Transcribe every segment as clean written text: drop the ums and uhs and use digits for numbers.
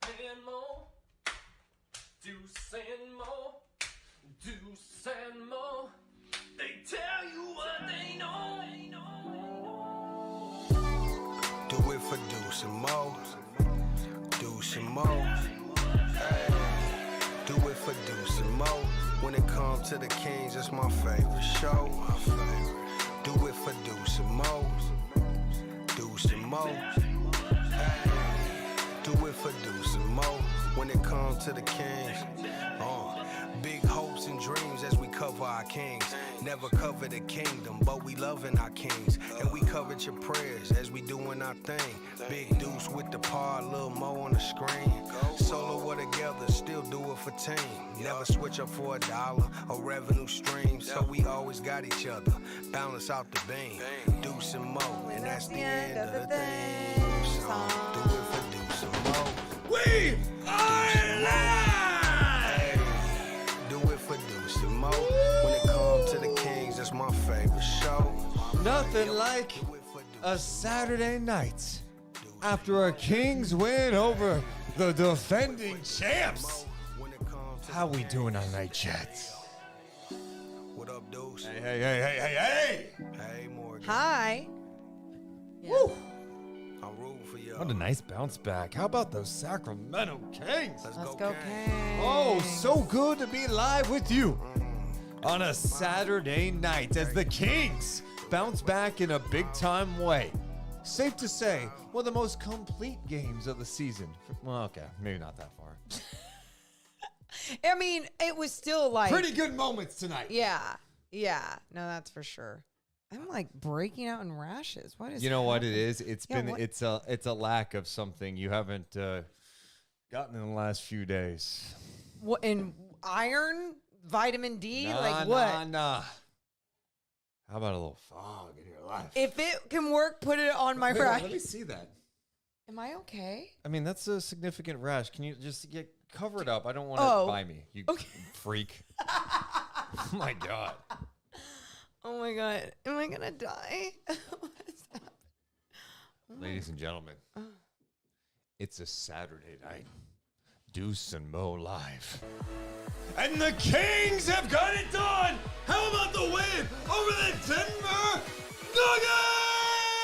and Mo, Deuce and Mo, Deuce and Mo. They tell you what they know. Do it for Deuce and Mo, Deuce and Mo. Hey, do it for Deuce and Mo. When it comes to the Kings, it's my favorite show. Do it for Deuce and Mo, Deuce and Mo. Hey, do it for Deuce and Mo. When it comes to the Kings, big hopes and dreams as we cover our Kings. Never cover the kingdom, but we loving our Kings. And we covered your prayers as we doing our thing. Big Deuce with the par, Lil Mo on the screen. Solo or together, still do it for team. Never switch up for $1 or revenue stream. So we always got each other, balance out the beam. Deuce and Mo, and that's the end of the thing. So do it for Deuce and Mo. We are live! Do it for Deuce and Mo. When it comes to the Kings, that's my favorite show. Nothing like a Saturday night after a Kings win over the defending champs. How we doing on Night Chats? What up, Deuce? Hey. Hey, Morgan. Hi. Woo! I'm rooting for you. What a nice bounce back. How about those Sacramento Kings? Let's go, Kings. Oh, so good to be live with you on a Saturday night as the Kings bounce back in a big-time way. Safe to say, one of the most complete games of the season. Well, okay, maybe not that far. I mean, it was still like Pretty good moments tonight. Yeah. No, that's for sure. I'm like breaking out in rashes. What is? You know what it happening? is? It's Yeah, been what- it's a lack of something you haven't gotten in the last few days. What in iron, vitamin D, Nah, like what? Nah. How about a little fog in your life? If it can work, put it on my Wait, rash. let me see that. Am I okay? I mean, that's a significant rash. Can you just get cover it up? I don't want it Oh, by me, you okay. freak. Oh my God. Oh my god, am I gonna die? What is happening? Ladies and gentlemen, it's a Saturday night. Deuce and Mo live. And the Kings have got it done! How about the win over the Denver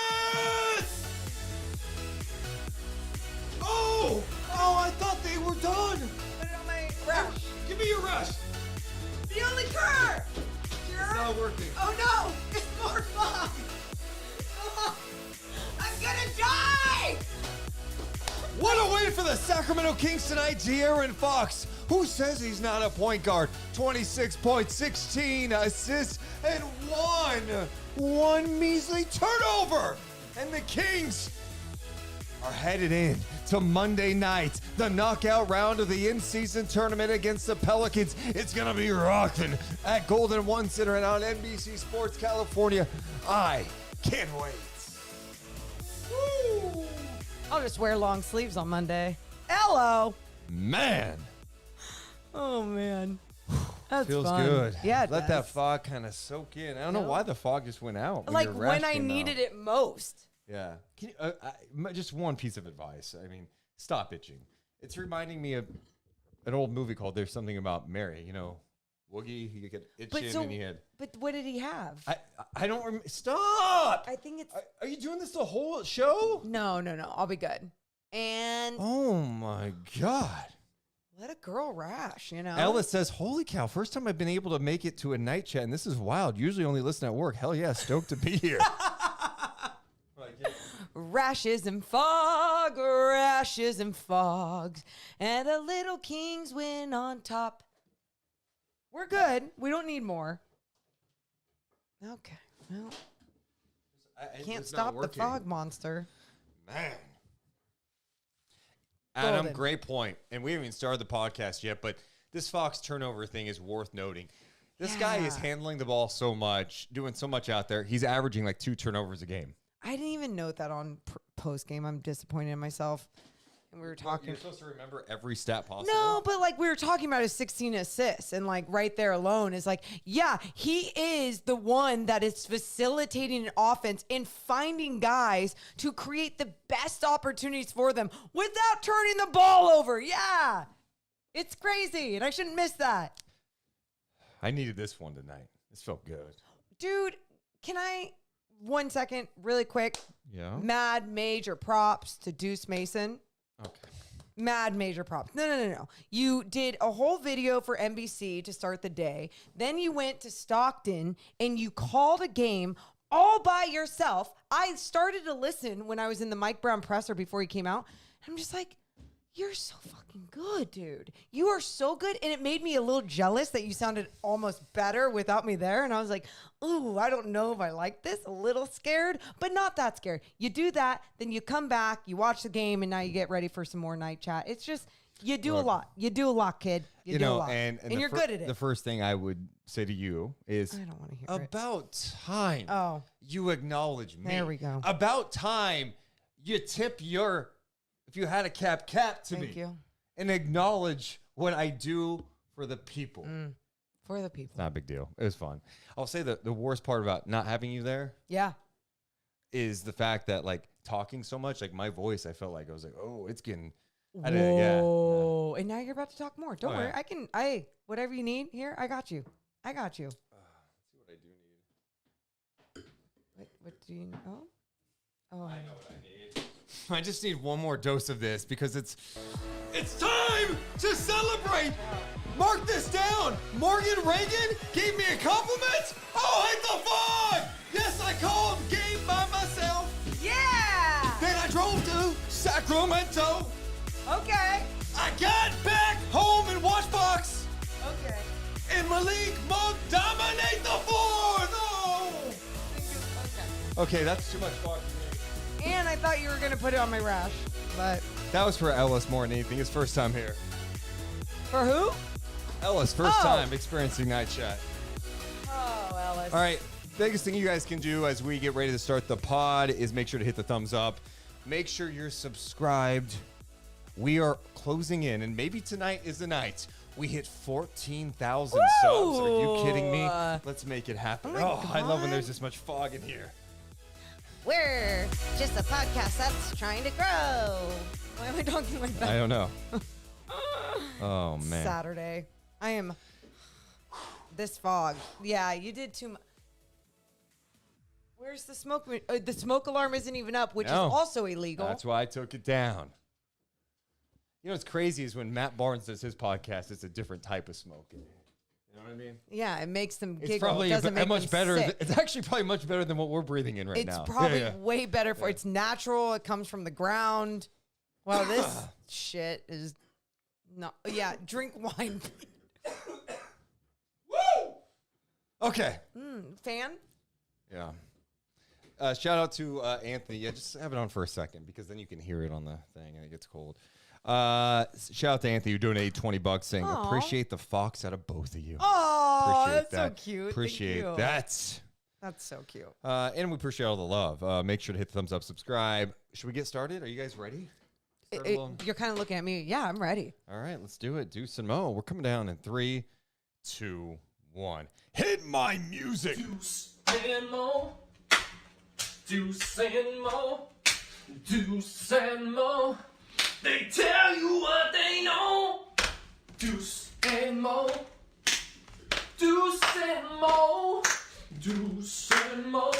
Nuggets? Oh, I thought they were done. Put it on my rash. Give me your rush. The only cure. It's not working. Oh no! It's more fog! Oh, I'm gonna die! What a win for the Sacramento Kings tonight, De'Aaron Fox. Who says he's not a point guard? 26 points, 16 assists, and one measly turnover. And the Kings are headed in to Monday night, the knockout round of the in-season tournament against the Pelicans. It's going to be rocking at Golden One Center and on NBC Sports California. I can't wait. Woo! I'll just wear long sleeves on Monday. Hello! Man. Oh man. That's Feels fun. good. Yeah, it Let that does. fog kind of soak in. I don't know No. why the fog just went out. Like your when rash I came needed out. it most. Yeah. Can you, just one piece of advice. I mean, stop itching. It's reminding me of an old movie called There's Something About Mary. You know, Woogie, he could itch and he had. But what did he have? I don't remember. Stop! I think it's Are you doing this the whole show? no. I'll be good. And Oh my God. let a girl rash, you know. Ellis says, holy cow, first time I've been able to make it to a night chat, and this is wild. Usually only listen at work. Hell yeah, stoked to be here. Rashes and fogs, and the little Kings win on top. We're good. We don't need more. Okay. Well, can't It's not stop the working. fog monster. Man. Adam, Golden. great point. And we haven't even started the podcast yet, but this Fox turnover thing is worth noting. This guy is Yeah. handling the ball so much, doing so much out there. He's averaging like 2 turnovers a game. I didn't even note that on post game. I'm disappointed in myself. and we were talking. You're supposed to remember every stat possible. No, but like we were talking about his 16 assists, and like right there alone is like, yeah, he is the one that is facilitating an offense and finding guys to create the best opportunities for them without turning the ball over. Yeah, it's crazy, and I shouldn't miss that. I needed this one tonight. This felt good. Dude, can I 1 second, really quick? Yeah. Mad major props to Deuce Mason. Okay. Mad major props. No. You did a whole video for NBC to start the day. Then you went to Stockton and you called a game all by yourself. I started to listen when I was in the Mike Brown presser before he came out. I'm just like, you're so fucking good, dude. You are so good. And it made me a little jealous that you sounded almost better without me there. And I was like, ooh, I don't know if I like this. A little scared, but not that scared. You do that, then you come back, you watch the game, and now you get ready for some more night chat. It's just, you do a lot. You do a lot, kid. You do a lot. And you're good at it. The first thing I would say to you is, I don't want to hear it. about time you acknowledge me. There we go. About time you tip your, if you had a cap to me. Thank you. And acknowledge what I do for the people. For the people. It's not a big deal. It was fun. I'll say that the worst part about not having you there Yeah. is the fact that, like, talking so much, like, my voice, I felt like I was like, oh, it's getting... Whoa. And now you're about to talk more. Don't Oh, worry. yeah. Whatever you need here, I got you. Let's see what I do need. What do you know? Oh. I know what I need. I just need one more dose of this because it's time to celebrate. Mark this down. Morgan Reagan gave me a compliment. Oh, hit the fog. Yes, I called game by myself. Yeah. Then I drove to Sacramento. Okay. I got back home in Watchbox. Okay. And Malik Monk dominate the floor. No. Okay, that's too much fog for me. And I thought you were gonna put it on my rash, but That was for Ellis more than anything. His first time here. for who? Ellis, first Oh. time experiencing night chat. Oh, Ellis. All right, biggest thing you guys can do as we get ready to start the pod is make sure to hit the thumbs up. Make sure you're subscribed. We are closing in, and maybe tonight is the night. We hit 14,000 subs. Are you kidding me? Let's make it happen. Oh my I love when God. there's this much fog in here. We're just a podcast that's trying to grow. Why am I talking like that? I don't know. Oh, man. Saturday. I am this fog. Yeah, you did too much. Where's the smoke? The smoke alarm isn't even up, which No. is also illegal. That's why I took it down. You know what's crazy is when Matt Barnes does his podcast, it's a different type of smoke in here. You know what I mean? Yeah, it makes them giggle. It's probably it doesn't make much them better. sick. It's actually probably much better than what we're breathing in right It's now. probably Yeah. way better for it's natural. It comes from the ground. Well, this shit is not. Yeah, drink wine. Woo! Okay. Fan? Yeah. Shout out to Anthony. Yeah, just have it on for a second because then you can hear it on the thing and it gets cold. Shout out to Anthony who donated $20 saying, Aw. appreciate the fox out of both of you. Oh, Appreciate that's that. so cute. Appreciate Thank you. that. That's so cute. And we appreciate all the love. Make sure to hit the thumbs up, subscribe. Should we get started? Are you guys ready? Start a little- You're kind of looking at me. Yeah, I'm ready. All right, let's do it. Deuce and Mo. We're coming down in 3, 2, 1. Hit my music. Deuce and Mo. Deuce and Mo. Deuce and Mo. They tell you what they know. Deuce and Mo. Deuce and Mo. Deuce and Mo.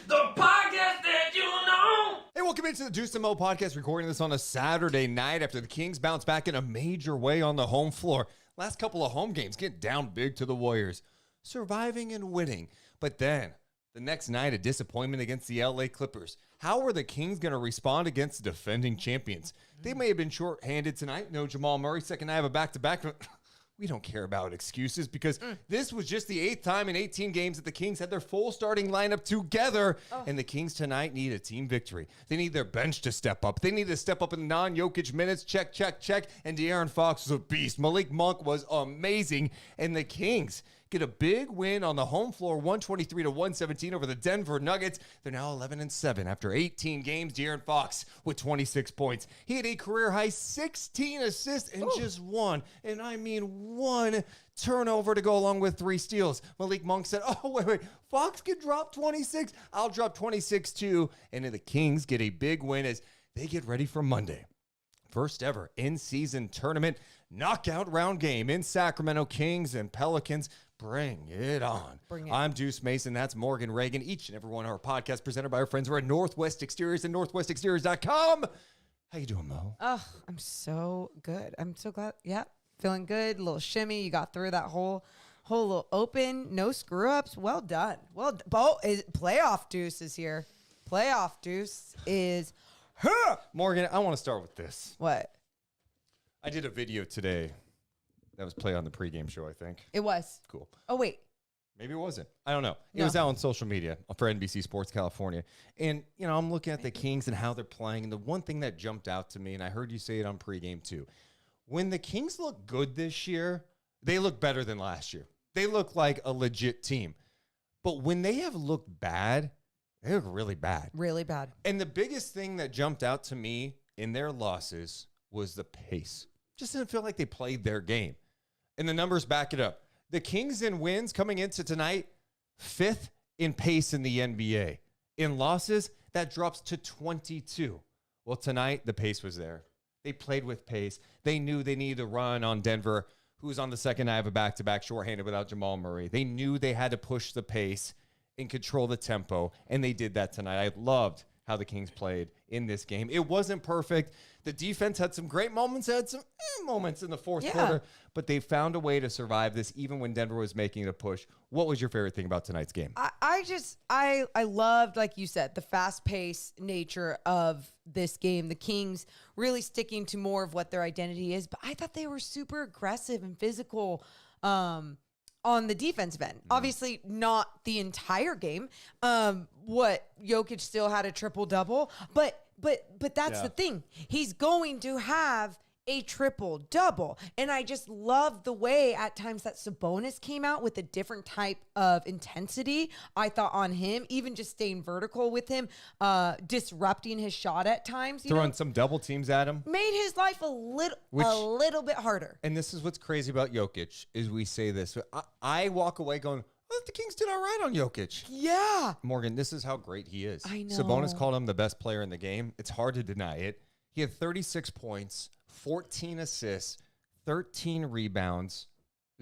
The podcast that you know. Hey, welcome into the Deuce and Mo podcast. Recording this on a Saturday night after the Kings bounce back in a major way on the home floor. Last couple of home games get down big to the Warriors, surviving and winning. But then the next night, a disappointment against the LA Clippers. How are the Kings going to respond against the defending champions? They may have been short-handed tonight. No Jamal Murray. Second night of a back-to-back. We don't care about excuses because this was just the 8th time in 18 games that the Kings had their full starting lineup together. And the Kings tonight need a team victory. They need their bench to step up. They need to step up in non-Jokic minutes. Check, check, check. And De'Aaron Fox was a beast. Malik Monk was amazing. And the Kings get a big win on the home floor, 123-117 over the Denver Nuggets. They're now 11-7 after 18 games. De'Aaron Fox with 26 points. He had a career-high 16 assists and just one, and I mean one, turnover to go along with 3 steals. Malik Monk said, oh, wait, Fox could drop 26. I'll drop 26 too. And then the Kings get a big win as they get ready for Monday. First ever in-season tournament knockout round game in Sacramento. Kings and Pelicans, bring it on. I'm Deuce Mason. That's Morgan Reagan. Each and every one of our podcasts presented by our friends over at Northwest Exteriors and NorthwestExteriors.com. How you doing, Mo? Oh, I'm so good. I'm so glad. Yeah, feeling good. A little shimmy. You got through that whole little open. No screw-ups. Well done. Well, playoff Deuce is here. Playoff Deuce is here. Morgan, I want to start with this. What? I did a video today that was played on the pregame show, I think. It was. Cool. Oh, wait. Maybe it wasn't. I don't know. It No. was out on social media for NBC Sports California. And, you know, I'm looking at the Kings and how they're playing. And the one thing that jumped out to me, and I heard you say it on pregame too, when the Kings look good this year, they look better than last year. They look like a legit team. But when they have looked bad, they look really bad. Really bad. And the biggest thing that jumped out to me in their losses was the pace. Just didn't feel like they played their game. And the numbers back it up. The Kings in wins coming into tonight, 5th in pace in the NBA. In losses, that drops to 22. Well, tonight, the pace was there. They played with pace. They knew they needed to run on Denver, who's on the second night of a back-to-back shorthanded without Jamal Murray. They knew they had to push the pace and control the tempo, and they did that tonight. I loved how the Kings played in this game. It wasn't perfect. The defense had some great moments, had some moments in the fourth quarter, but they found a way to survive this even when Denver was making a push. What was your favorite thing about tonight's game? I loved, like you said, the fast-paced nature of this game. The Kings really sticking to more of what their identity is, but I thought they were super aggressive and physical on the defensive end. Obviously, not the entire game. Jokic still had a triple-double, but that's the thing. He's going to have a triple-double. And I just love the way at times that Sabonis came out with a different type of intensity, I thought, on him, even just staying vertical with him, disrupting his shot at times. Throwing some double teams at him. Made his life a little bit harder. And this is what's crazy about Jokic, is we say this. I walk away going, oh, the Kings did all right on Jokic. Yeah. Morgan, this is how great he is. I know. Sabonis called him the best player in the game. It's hard to deny it. He had 36 points, 14 assists, 13 rebounds,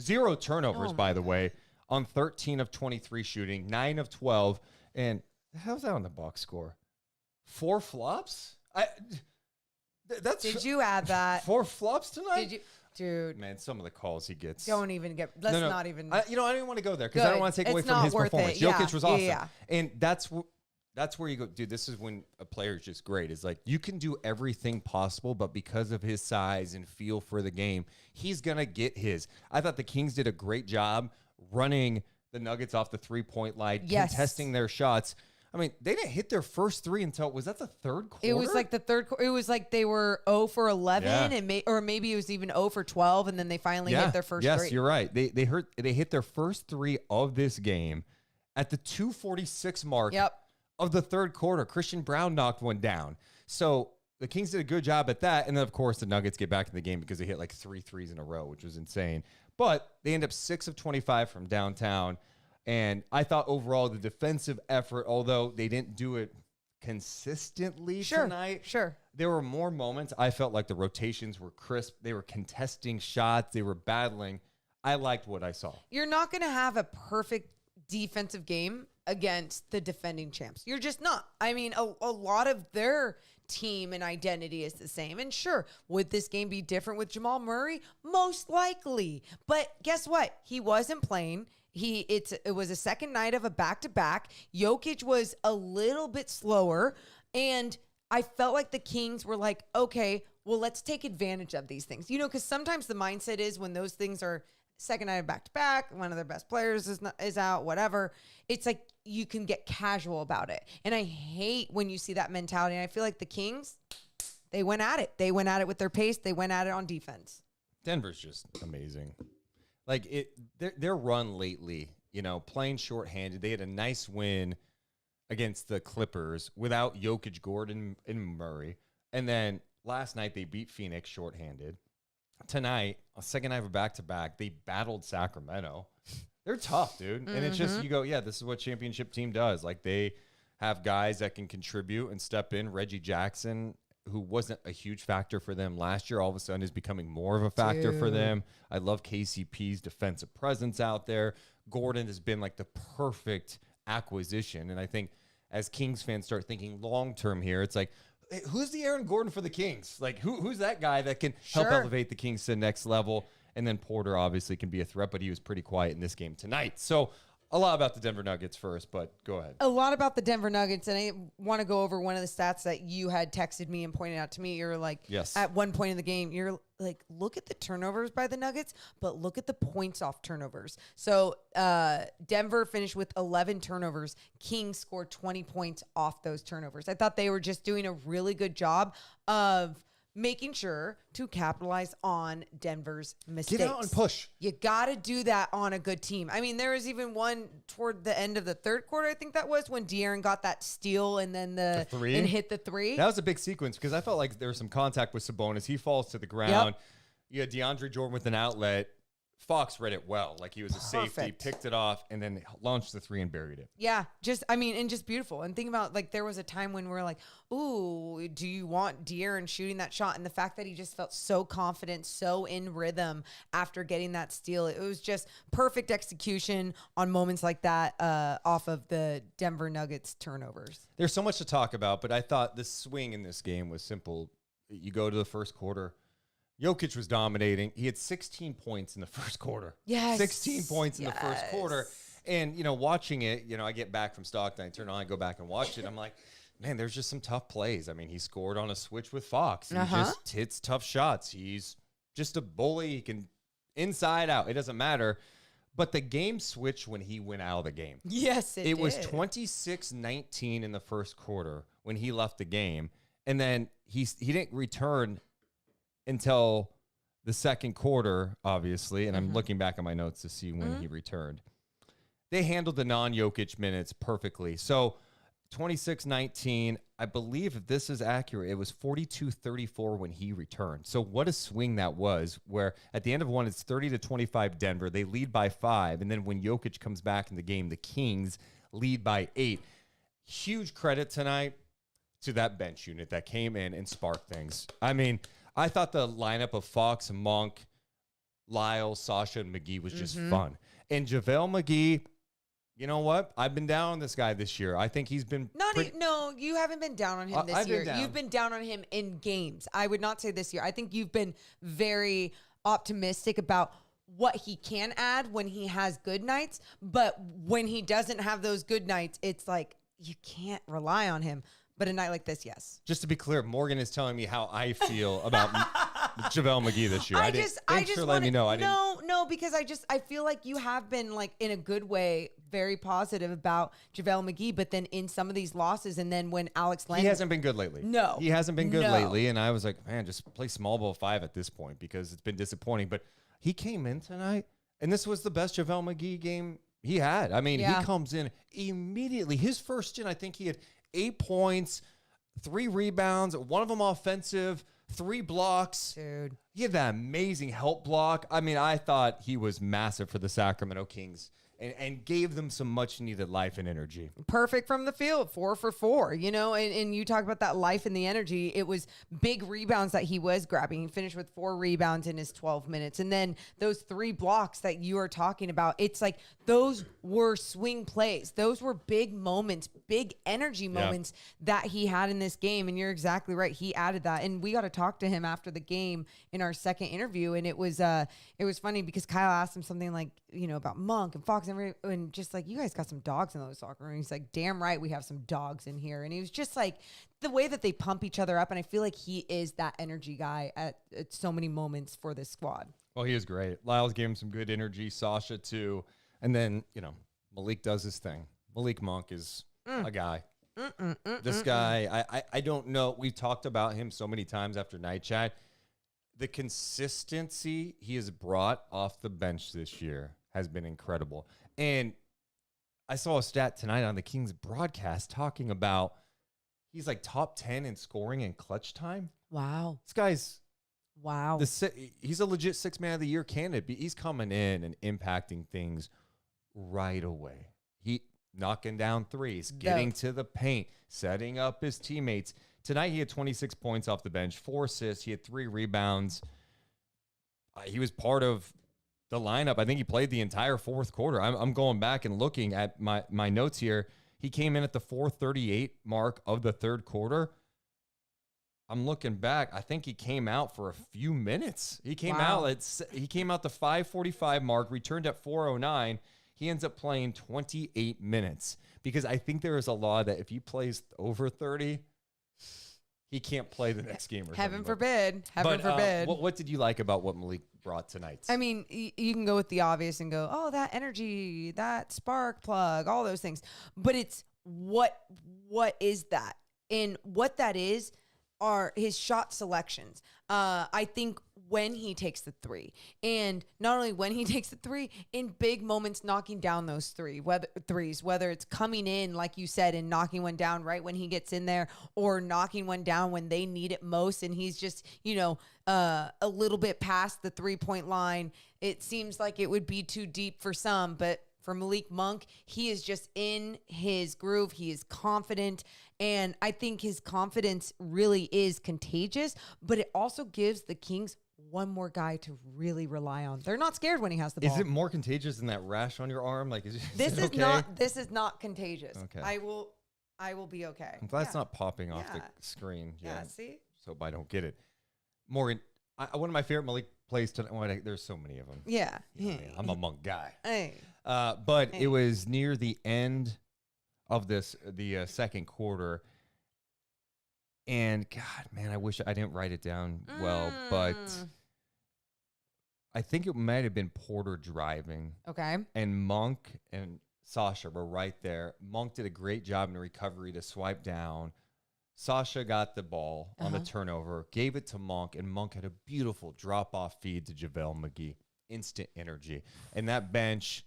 0 turnovers, by the way, on 13 of 23 shooting, 9 of 12. And how's that on the box score? 4 flops? Did you add that? 4 flops tonight? Did you? Dude. Man, some of the calls he gets. Don't even get. Let's not even. I don't even want to go there because I don't want to take away from his performance. Jokic was awesome. Yeah. And that's where you go, dude, this is when a player is just great. It's like you can do everything possible, but because of his size and feel for the game, he's going to get his. I thought the Kings did a great job running the Nuggets off the three-point line, contesting their shots. I mean, they didn't hit their first 3 until, was that the third quarter? It was like the third quarter. It was like they were 0 for 11, and or maybe it was even 0 for 12, and then they finally hit their first 3. Yes, you're right. They hit their first 3 of this game at the 2:46 mark of the third quarter. Christian Brown knocked one down. So the Kings did a good job at that, and then, of course, the Nuggets get back in the game because they hit like 3 threes in a row, which was insane. But they end up 6 of 25 from downtown. And I thought overall the defensive effort, although they didn't do it consistently tonight, there were more moments. I felt like the rotations were crisp. They were contesting shots. They were battling. I liked what I saw. You're not going to have a perfect defensive game against the defending champs. You're just not. I mean, a lot of their team and identity is the same. And sure, would this game be different with Jamal Murray? Most likely. But guess what? He wasn't playing. It was a second night of a back-to-back. Jokic was a little bit slower, and I felt like the Kings were like, okay, well, let's take advantage of these things. You know, because sometimes the mindset is when those things are second night of back-to-back, one of their best players is out, whatever, it's like you can get casual about it. And I hate when you see that mentality, and I feel like the Kings, they went at it. They went at it with their pace. They went at it on defense. Denver's just amazing. like their run lately, playing shorthanded. They had a nice win against the Clippers without Jokic, Gordon, and Murray. And then last night they beat Phoenix shorthanded. Tonight, a second night of a back-to-back, they battled Sacramento. They're tough, dude. And it's just, you go, yeah, this is what championship team does. Like, they have guys that can contribute and step in. Reggie Jackson, who wasn't a huge factor for them last year, all of a sudden is becoming more of a factor for them. I love KCP's defensive presence out there. Gordon has been like the perfect acquisition. And I think as Kings fans start thinking long-term here, it's like, hey, who's the Aaron Gordon for the Kings? Like, who's that guy that can help elevate the Kings to the next level? And then Porter obviously can be a threat, but he was pretty quiet in this game tonight. So a lot about the Denver Nuggets first, but go ahead. A lot about the Denver Nuggets, and I want to go over one of the stats that you had texted me and pointed out to me. You're like, yes. At one point in the game, you're like, look at the turnovers by the Nuggets, but look at the points off turnovers. So Denver finished with 11 turnovers. Kings scored 20 points off those turnovers. I thought they were just doing a really good job of making sure to capitalize on Denver's mistakes. Get out and push. You got to do that on a good team. I mean, there was even one toward the end of the third quarter, I think that was, when De'Aaron got that steal and then the three. And hit the three. That was a big sequence because I felt like there was some contact with Sabonis. He falls to the ground. You had DeAndre Jordan with an outlet. Fox read it well. Like he was a safety, picked it off, and then launched the three and buried it. Yeah, just beautiful. And think about, like, there was a time when we're like, ooh, do you want De'Aaron shooting that shot? And the fact that he just felt so confident, so in rhythm after getting that steal. It was just perfect execution on moments like that off of the Denver Nuggets turnovers. There's so much to talk about, but I thought the swing in this game was simple. You go to the first quarter. Jokic was dominating. He had 16 points in the first quarter. Yes. 16 points in the first quarter. And, watching it, I get back from Stockton. I turn on, I go back and watch it. I'm like, man, there's just some tough plays. I mean, he scored on a switch with Fox. He just hits tough shots. He's just a bully. He can inside out. It doesn't matter. But the game switched when he went out of the game. Yes, it did. It was 26-19 in the first quarter when he left the game. And then he didn't return until the second quarter, obviously, and I'm looking back at my notes to see when he returned. They handled the non-Jokic minutes perfectly. So 26-19, I believe if this is accurate, it was 42-34 when he returned. So what a swing that was, where at the end of one, it's 30-25 Denver. They lead by 5, and then when Jokic comes back in the game, the Kings lead by 8. Huge credit tonight to that bench unit that came in and sparked things. I mean, I thought the lineup of Fox, Monk, Lyle, Sasha, and McGee was just fun. And JaVale McGee, you know what? I've been down on this guy this year. I think he's been... No, you haven't been down on him this year. You've been down on him in games. I would not say this year. I think you've been very optimistic about what he can add when he has good nights. But when he doesn't have those good nights, it's like you can't rely on him. But a night like this, yes. Just to be clear, Morgan is telling me how I feel about JaVale McGee this year. Thanks for letting me know. No, because I feel like you have been, like, in a good way, very positive about JaVale McGee. But then in some of these losses, and then when Alex Len... He hasn't been good lately. No. He hasn't been good lately. And I was like, man, just play small ball 5 at this point because it's been disappointing. But he came in tonight, and this was the best JaVale McGee game he had. I mean, he comes in immediately. His first stint, I think he had 8 points, 3 rebounds, one of them offensive, 3 blocks. Dude. He had that amazing help block. I mean, I thought he was massive for the Sacramento Kings and gave them some much-needed life and energy. Perfect from the field, 4 for 4, and you talk about that life and the energy. It was big rebounds that he was grabbing. He finished with 4 rebounds in his 12 minutes. And then those 3 blocks that you are talking about, it's like those were swing plays. Those were big moments, big energy moments that he had in this game. And you're exactly right. He added that. And we got to talk to him after the game in our second interview. And it was funny because Kyle asked him something like, about Monk and Fox and just like, you guys got some dogs in those locker rooms. He's like, damn right, we have some dogs in here. And he was just like, the way that they pump each other up. And I feel like he is that energy guy at so many moments for this squad. Well, he is great. Lyles gave him some good energy. Sasha too. And then, Malik does his thing. Malik Monk is a guy. This guy, I don't know. We've talked about him so many times after Night Chat. the consistency he has brought off the bench this year has been incredible. And I saw a stat tonight on the Kings broadcast talking about he's like top 10 in scoring and clutch time. Wow. This guy's Wow. He's a legit 6 man of the year candidate. He's coming in and impacting things right away. He knocking down threes, getting to the paint, setting up his teammates. Tonight, he had 26 points off the bench, 4 assists. He had 3 rebounds. He was part of the lineup. I think he played the entire fourth quarter. I'm going back and looking at my notes here. He came in at the 4:38 mark of the third quarter. I'm looking back. I think he came out for a few minutes. He came out the 5:45 mark, returned at 4:09. He ends up playing 28 minutes because I think there is a law that if he plays over 30, he can't play the next game. Or Heaven forbid. Heaven forbid. What did you like about what Malik brought tonight? I mean, you can go with the obvious and go, oh, that energy, that spark plug, all those things. But it's what is that? And what that is are his shot selections. I think when he takes the three, and not only when he takes the three, in big moments, knocking down those threes, whether it's coming in, like you said, and knocking one down right when he gets in there, or knocking one down when they need it most, and he's just, a little bit past the 3-point line. It seems like it would be too deep for some, but for Malik Monk, he is just in his groove. He is confident. And I think his confidence really is contagious, but it also gives the Kings one more guy to really rely on. They're not scared when he has the ball. Is it more contagious than that rash on your arm? Like, this is okay? This is not contagious. Okay. I will be okay. I'm glad it's not popping off the screen. Yeah, see? So I don't get it. Morgan, one of my favorite Malik plays tonight. There's so many of them. Yeah. I'm a Monk guy. Hey. But it was near the end of the second quarter. And God, man, I wish I didn't write it down well, but I think it might have been Porter driving. Okay. And Monk and Sasha were right there. Monk did a great job in the recovery to swipe down. Sasha got the ball on the turnover, gave it to Monk, and Monk had a beautiful drop-off feed to JaVale McGee. Instant energy. And that bench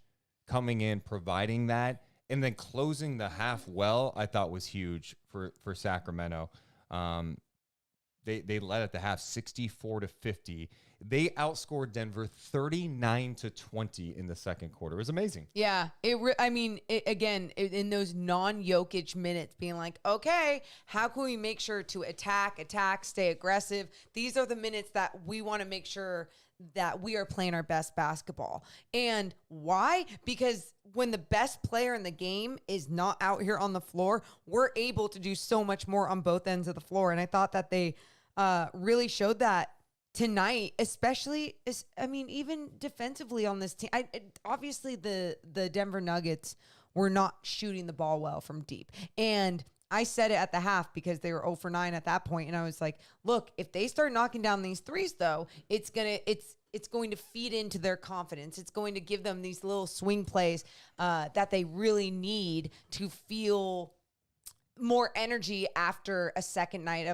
coming in, providing that, and then closing the half well, I thought was huge for Sacramento. They led at the half 64-50. They outscored Denver 39-20 in the second quarter. It was amazing. Yeah. Again, in those non-Jokic minutes, being like, okay, how can we make sure to attack, stay aggressive? These are the minutes that we want to make sure that we are playing our best basketball. And why? Because when the best player in the game is not out here on the floor, we're able to do so much more on both ends of the floor. And I thought that they really showed that tonight, especially, even defensively on this team. Obviously, the Denver Nuggets were not shooting the ball well from deep. And I said it at the half because they were 0 for 9 at that point, and I was like, look, if they start knocking down these threes, though, it's going to feed into their confidence. It's going to give them these little swing plays that they really need to feel more energy after a second night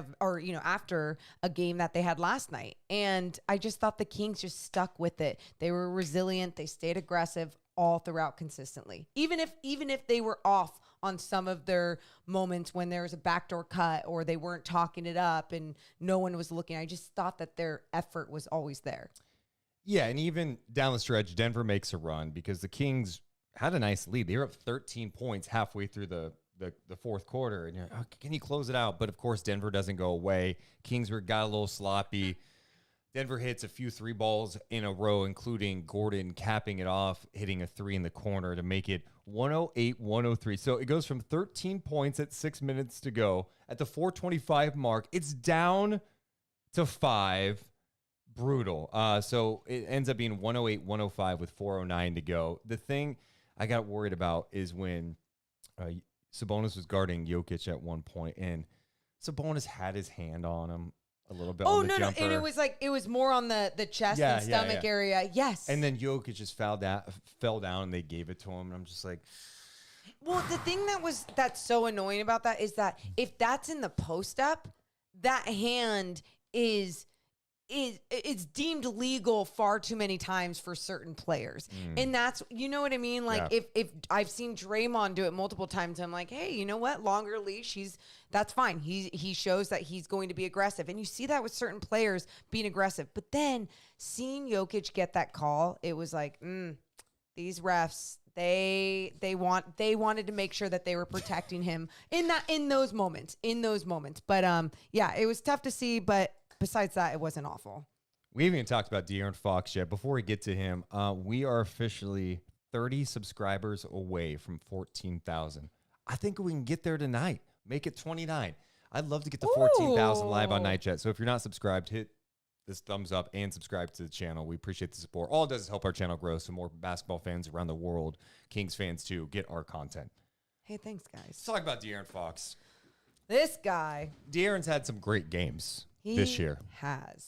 after a game that they had last night. And I just thought the Kings just stuck with it. They were resilient. They stayed aggressive all throughout consistently. Even if they were off on some of their moments when there was a backdoor cut or they weren't talking it up and no one was looking, I just thought that their effort was always there. Yeah, and even down the stretch, Denver makes a run because the Kings had a nice lead. They were up 13 points halfway through the fourth quarter, and you're like, oh, can you close it out? But of course, Denver doesn't go away. Kings got a little sloppy. Denver hits a few 3 balls in a row, including Gordon capping it off, hitting a 3 in the corner to make it 108-103. So it goes from 13 points at 6 minutes to go. At the 4:25 mark, it's down to 5. Brutal. So it ends up being 108-105 with 4:09 to go. The thing I got worried about is when Sabonis was guarding Jokic at one point, and Sabonis had his hand on him a little bit on the jumper. And it was more on the chest and stomach area. Yes. And then Jokic just fell down and they gave it to him. And I'm just like, well, the thing that's so annoying about that is that if that's in the post up, that hand is it's deemed legal far too many times for certain players. And that's, you know what I mean? Like if I've seen Draymond do it multiple times, I'm like, hey, you know what? Longer leash, that's fine. He shows that he's going to be aggressive. And you see that with certain players being aggressive. But then seeing Jokic get that call, it was like, these refs, they wanted to make sure that they were protecting him in those moments. But yeah, it was tough to see, but besides that, it wasn't awful. We haven't even talked about De'Aaron Fox yet. Before we get to him, we are officially 30 subscribers away from 14,000. I think we can get there tonight. Make it 29. I'd love to get to 14,000 live on Night Chat. So if you're not subscribed, hit this thumbs up and subscribe to the channel. We appreciate the support. All it does is help our channel grow so more basketball fans around the world, Kings fans too, get our content. Hey, thanks, guys. Let's talk about De'Aaron Fox. This guy. De'Aaron's had some great games this year. Has.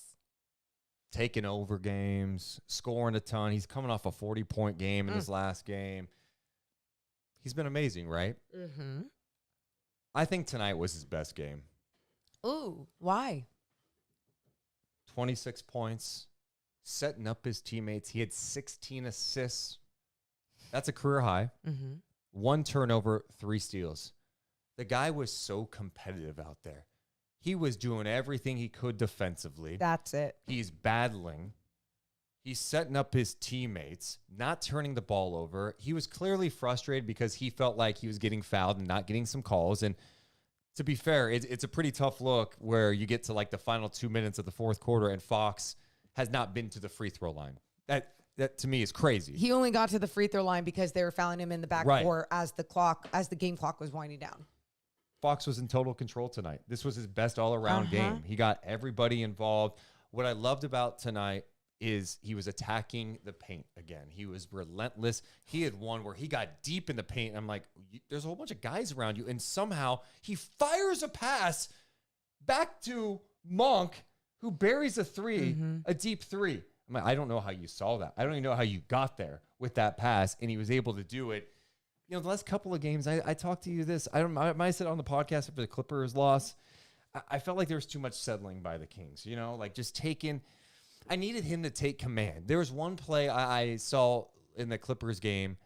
Taking over games, scoring a ton. He's coming off a 40-point game in his last game. He's been amazing, right? Mm-hmm. I think tonight was his best game. Ooh, why? 26 points, setting up his teammates. He had 16 assists. That's a career high. 1 turnover, 3 steals. The guy was so competitive out there. He was doing everything he could defensively. That's it. He's battling. He's setting up his teammates, not turning the ball over. He was clearly frustrated because he felt like he was getting fouled and not getting some calls. And to be fair, it's a pretty tough look where you get to like the final 2 minutes of the fourth quarter and Fox has not been to the free throw line. That to me is crazy. He only got to the free throw line because they were fouling him in the backcourt as the game clock was winding down. Fox was in total control tonight. This was his best all-around game. He got everybody involved. What I loved about tonight is he was attacking the paint again. He was relentless. He had one where he got deep in the paint. I'm like, there's a whole bunch of guys around you. And somehow he fires a pass back to Monk, who buries a three, a deep three. I'm like, I don't know how you saw that. I don't even know how you got there with that pass. And he was able to do it. You know, the last couple of games, I talked to you this. I might have said on the podcast after the Clippers loss, I felt like there was too much settling by the Kings. You know, like just taking. I needed him to take command. There was one play I saw in the Clippers game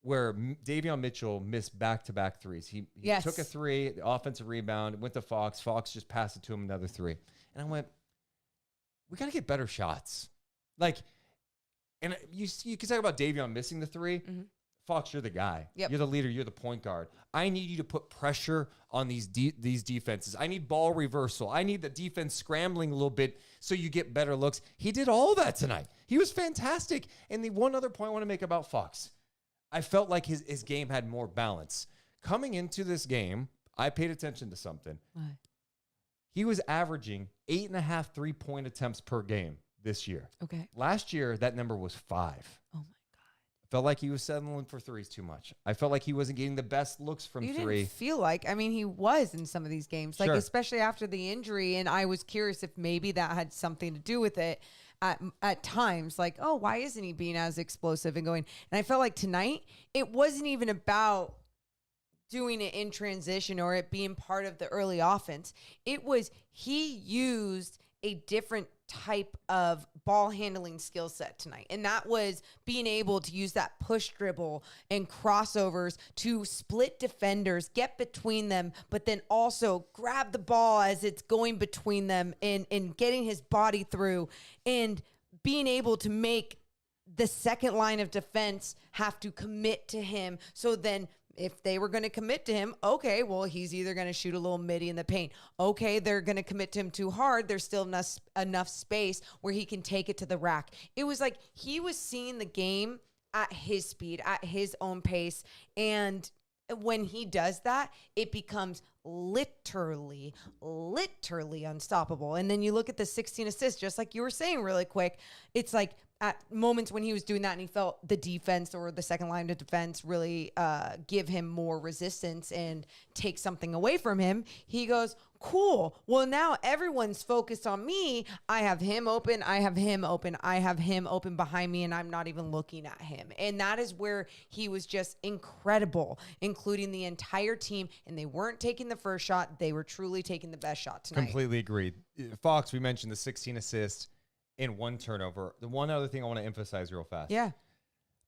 where Davion Mitchell missed back-to-back threes. He took a three, the offensive rebound, went to Fox. Fox just passed it to him, another three. And I went, we got to get better shots. Like, and you can talk about Davion missing the three. Fox, you're the guy. Yep. You're the leader. You're the point guard. I need you to put pressure on these defenses. I need ball reversal. I need the defense scrambling a little bit so you get better looks. He did all that tonight. He was fantastic. And the one other point I want to make about Fox, I felt like his game had more balance. Coming into this game, I paid attention to something. Why? He was averaging 8.5 3-point attempts per game this year. Okay. Last year, that number was 5. Oh, my. Felt like he was settling for threes too much. I felt like he wasn't getting the best looks from three. Didn't feel like, I mean, he was in some of these games, like especially after the injury. And I was curious if maybe that had something to do with it at times. Like, oh, why isn't he being as explosive and going? And I felt like tonight, it wasn't even about doing it in transition or it being part of the early offense. It was he used a different type of ball handling skill set tonight. And that was being able to use that push dribble and crossovers to split defenders, get between them, but then also grab the ball as it's going between them and getting his body through and being able to make the second line of defense have to commit to him. So then if they were going to commit to him, okay, well, he's either going to shoot a little midi in the paint. Okay, they're going to commit to him too hard. There's still enough space where he can take it to the rack. It was like he was seeing the game at his speed, at his own pace. And when he does that, it becomes literally unstoppable. And then you look at the 16 assists, just like you were saying really quick. It's like at moments when he was doing that and he felt the defense or the second line of defense really give him more resistance and take something away from him, he goes, cool. Well, now everyone's focused on me. I have him open. I have him open. I have him open behind me, and I'm not even looking at him. And that is where he was just incredible, including the entire team. And they weren't taking the first shot. They were truly taking the best shot tonight. Completely agreed. Fox, we mentioned the 16 assists and 1 turnover. The one other thing I want to emphasize real fast. Yeah.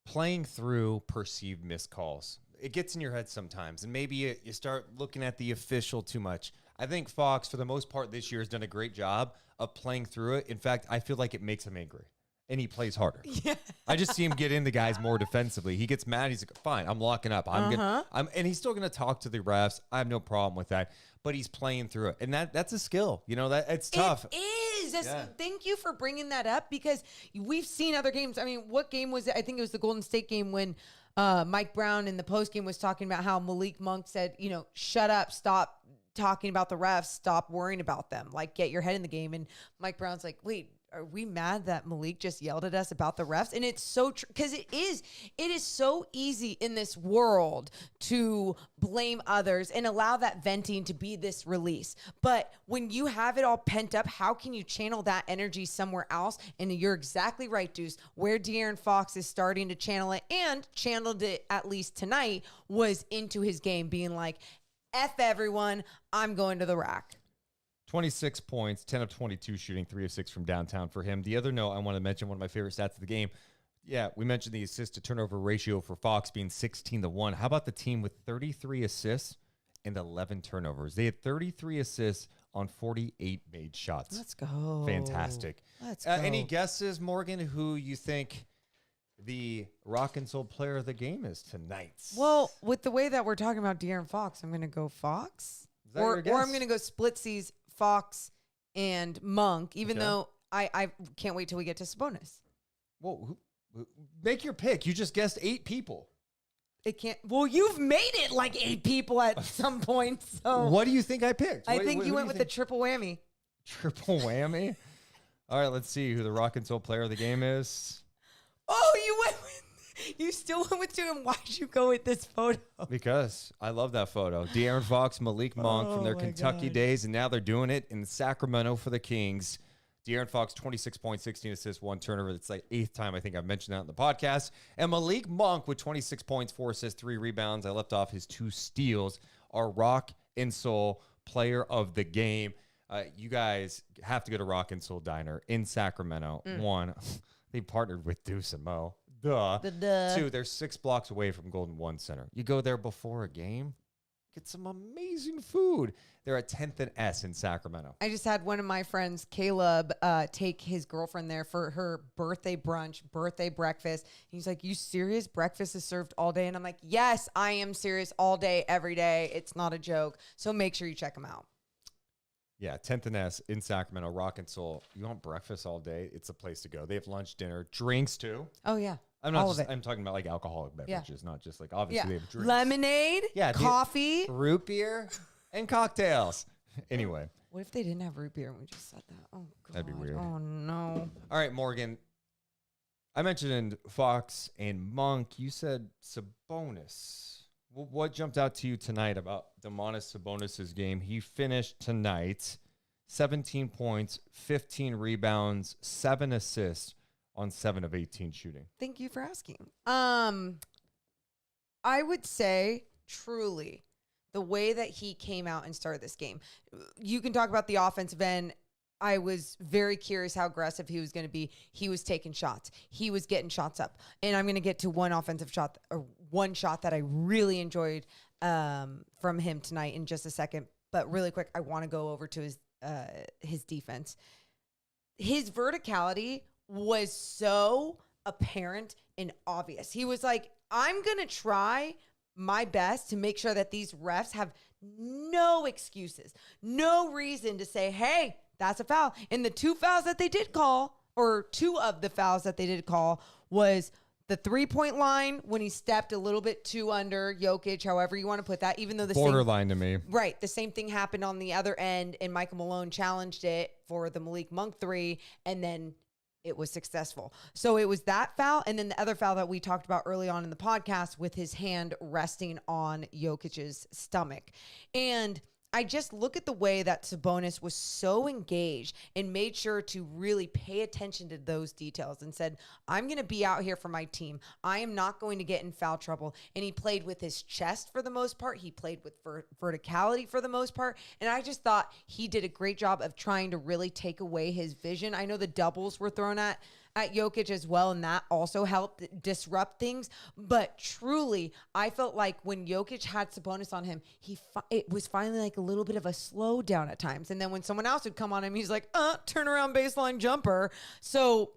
Playing through perceived missed calls. It gets in your head sometimes, and maybe you start looking at the official too much. I think Fox, for the most part this year, has done a great job of playing through it. In fact, I feel like it makes him angry, and he plays harder. Yeah. I just see him get in the guys more defensively. He gets mad. He's like, fine, I'm locking up. And he's still going to talk to the refs. I have no problem with that, but he's playing through it. And that's a skill. You know, that it's tough. It is. Thank you for bringing that up, because we've seen other games. I mean, what game was it? I think it was the Golden State game when Mike Brown in the postgame was talking about how Malik Monk said, you know, shut up, stop talking about the refs, stop worrying about them, like get your head in the game. And Mike Brown's like, wait, are we mad that Malik just yelled at us about the refs? And it's so true, because it is so easy in this world to blame others and allow that venting to be this release. But when you have it all pent up, how can you channel that energy somewhere else? And you're exactly right, Deuce, where De'Aaron Fox is starting to channel it, and channeled it at least tonight, was into his game, being like, F everyone, I'm going to the rack. 26 points, 10 of 22 shooting, 3 of 6 from downtown for him. The other note I want to mention, one of my favorite stats of the game. Yeah, we mentioned the assist to turnover ratio for Fox being 16-1. How about the team with 33 assists and 11 turnovers? They had 33 assists on 48 made shots. Let's go. Fantastic. Let's go. Any guesses, Morgan, who you think the rock and soul player of the game is tonight? Well, with the way that we're talking about De'Aaron Fox, I'm going to go Fox. Or I'm going to go splitsies, Fox and Monk, even though I can't wait till we get to Sabonis. Well, make your pick. You just guessed 8 people. It can't. Well, you've made it like 8 people at some point. So what do you think I picked? I think you went with the triple whammy. Triple whammy? All right, let's see who the rock and soul player of the game is. Oh, you still went with 2, and why'd you go with this photo? Because I love that photo. De'Aaron Fox, Malik Monk from their Kentucky days, and now they're doing it in Sacramento for the Kings. De'Aaron Fox, 26 points, 16 assists, 1 turnover. That's like 8th time I think I've mentioned that in the podcast. And Malik Monk with 26 points, 4 assists, 3 rebounds. I left off his 2 steals. Our rock and soul player of the game. You guys have to go to Rock and Soul Diner in Sacramento. 1, they partnered with Deuce and Mo. Duh. 2, they're 6 blocks away from Golden One Center. You go there before a game, get some amazing food. They're at 10th and S in Sacramento. I just had one of my friends, Caleb, take his girlfriend there for her birthday brunch, birthday breakfast. He's like, you serious? Breakfast is served all day? And I'm like, yes, I am serious all day, every day. It's not a joke. So make sure you check them out. Yeah, 10th and S in Sacramento, Rock and Soul. You want breakfast all day? It's a place to go. They have lunch, dinner, drinks too. Oh, yeah. I'm talking about like alcoholic beverages, not just like obviously they have drinks. Lemonade, coffee, root beer, and cocktails. Anyway. What if they didn't have root beer and we just said that? Oh, God. That'd be weird. Oh, no. All right, Morgan. I mentioned Fox and Monk. You said Sabonis. What jumped out to you tonight about Domantas Sabonis' game? He finished tonight 17 points, 15 rebounds, 7 assists on 7 of 18 shooting. Thank you for asking. I would say truly the way that he came out and started this game. You can talk about the offensive end. I was very curious how aggressive he was going to be. He was taking shots. He was getting shots up. And I'm going to get to one offensive shot, or one shot that I really enjoyed from him tonight in just a second. But really quick, I want to go over to his defense. His verticality was so apparent and obvious. He was like, I'm going to try my best to make sure that these refs have no excuses, no reason to say, hey, that's a foul. And the 2 fouls that they did call, or 2 of the fouls that they did call, was the 3-point line when he stepped a little bit too under Jokic, however you want to put that, even though the borderline to me. Right. The same thing happened on the other end, and Michael Malone challenged it for the Malik Monk 3, and then it was successful. So it was that foul, and then the other foul that we talked about early on in the podcast with his hand resting on Jokic's stomach. And I just look at the way that Sabonis was so engaged and made sure to really pay attention to those details and said, I'm going to be out here for my team. I am not going to get in foul trouble. And he played with his chest for the most part. He played with verticality for the most part. And I just thought he did a great job of trying to really take away his vision. I know the doubles were thrown at Jokic as well, and that also helped disrupt things. But truly, I felt like when Jokic had Sabonis on him, it was finally like a little bit of a slowdown at times. And then when someone else would come on him, he's like, turn around baseline jumper. So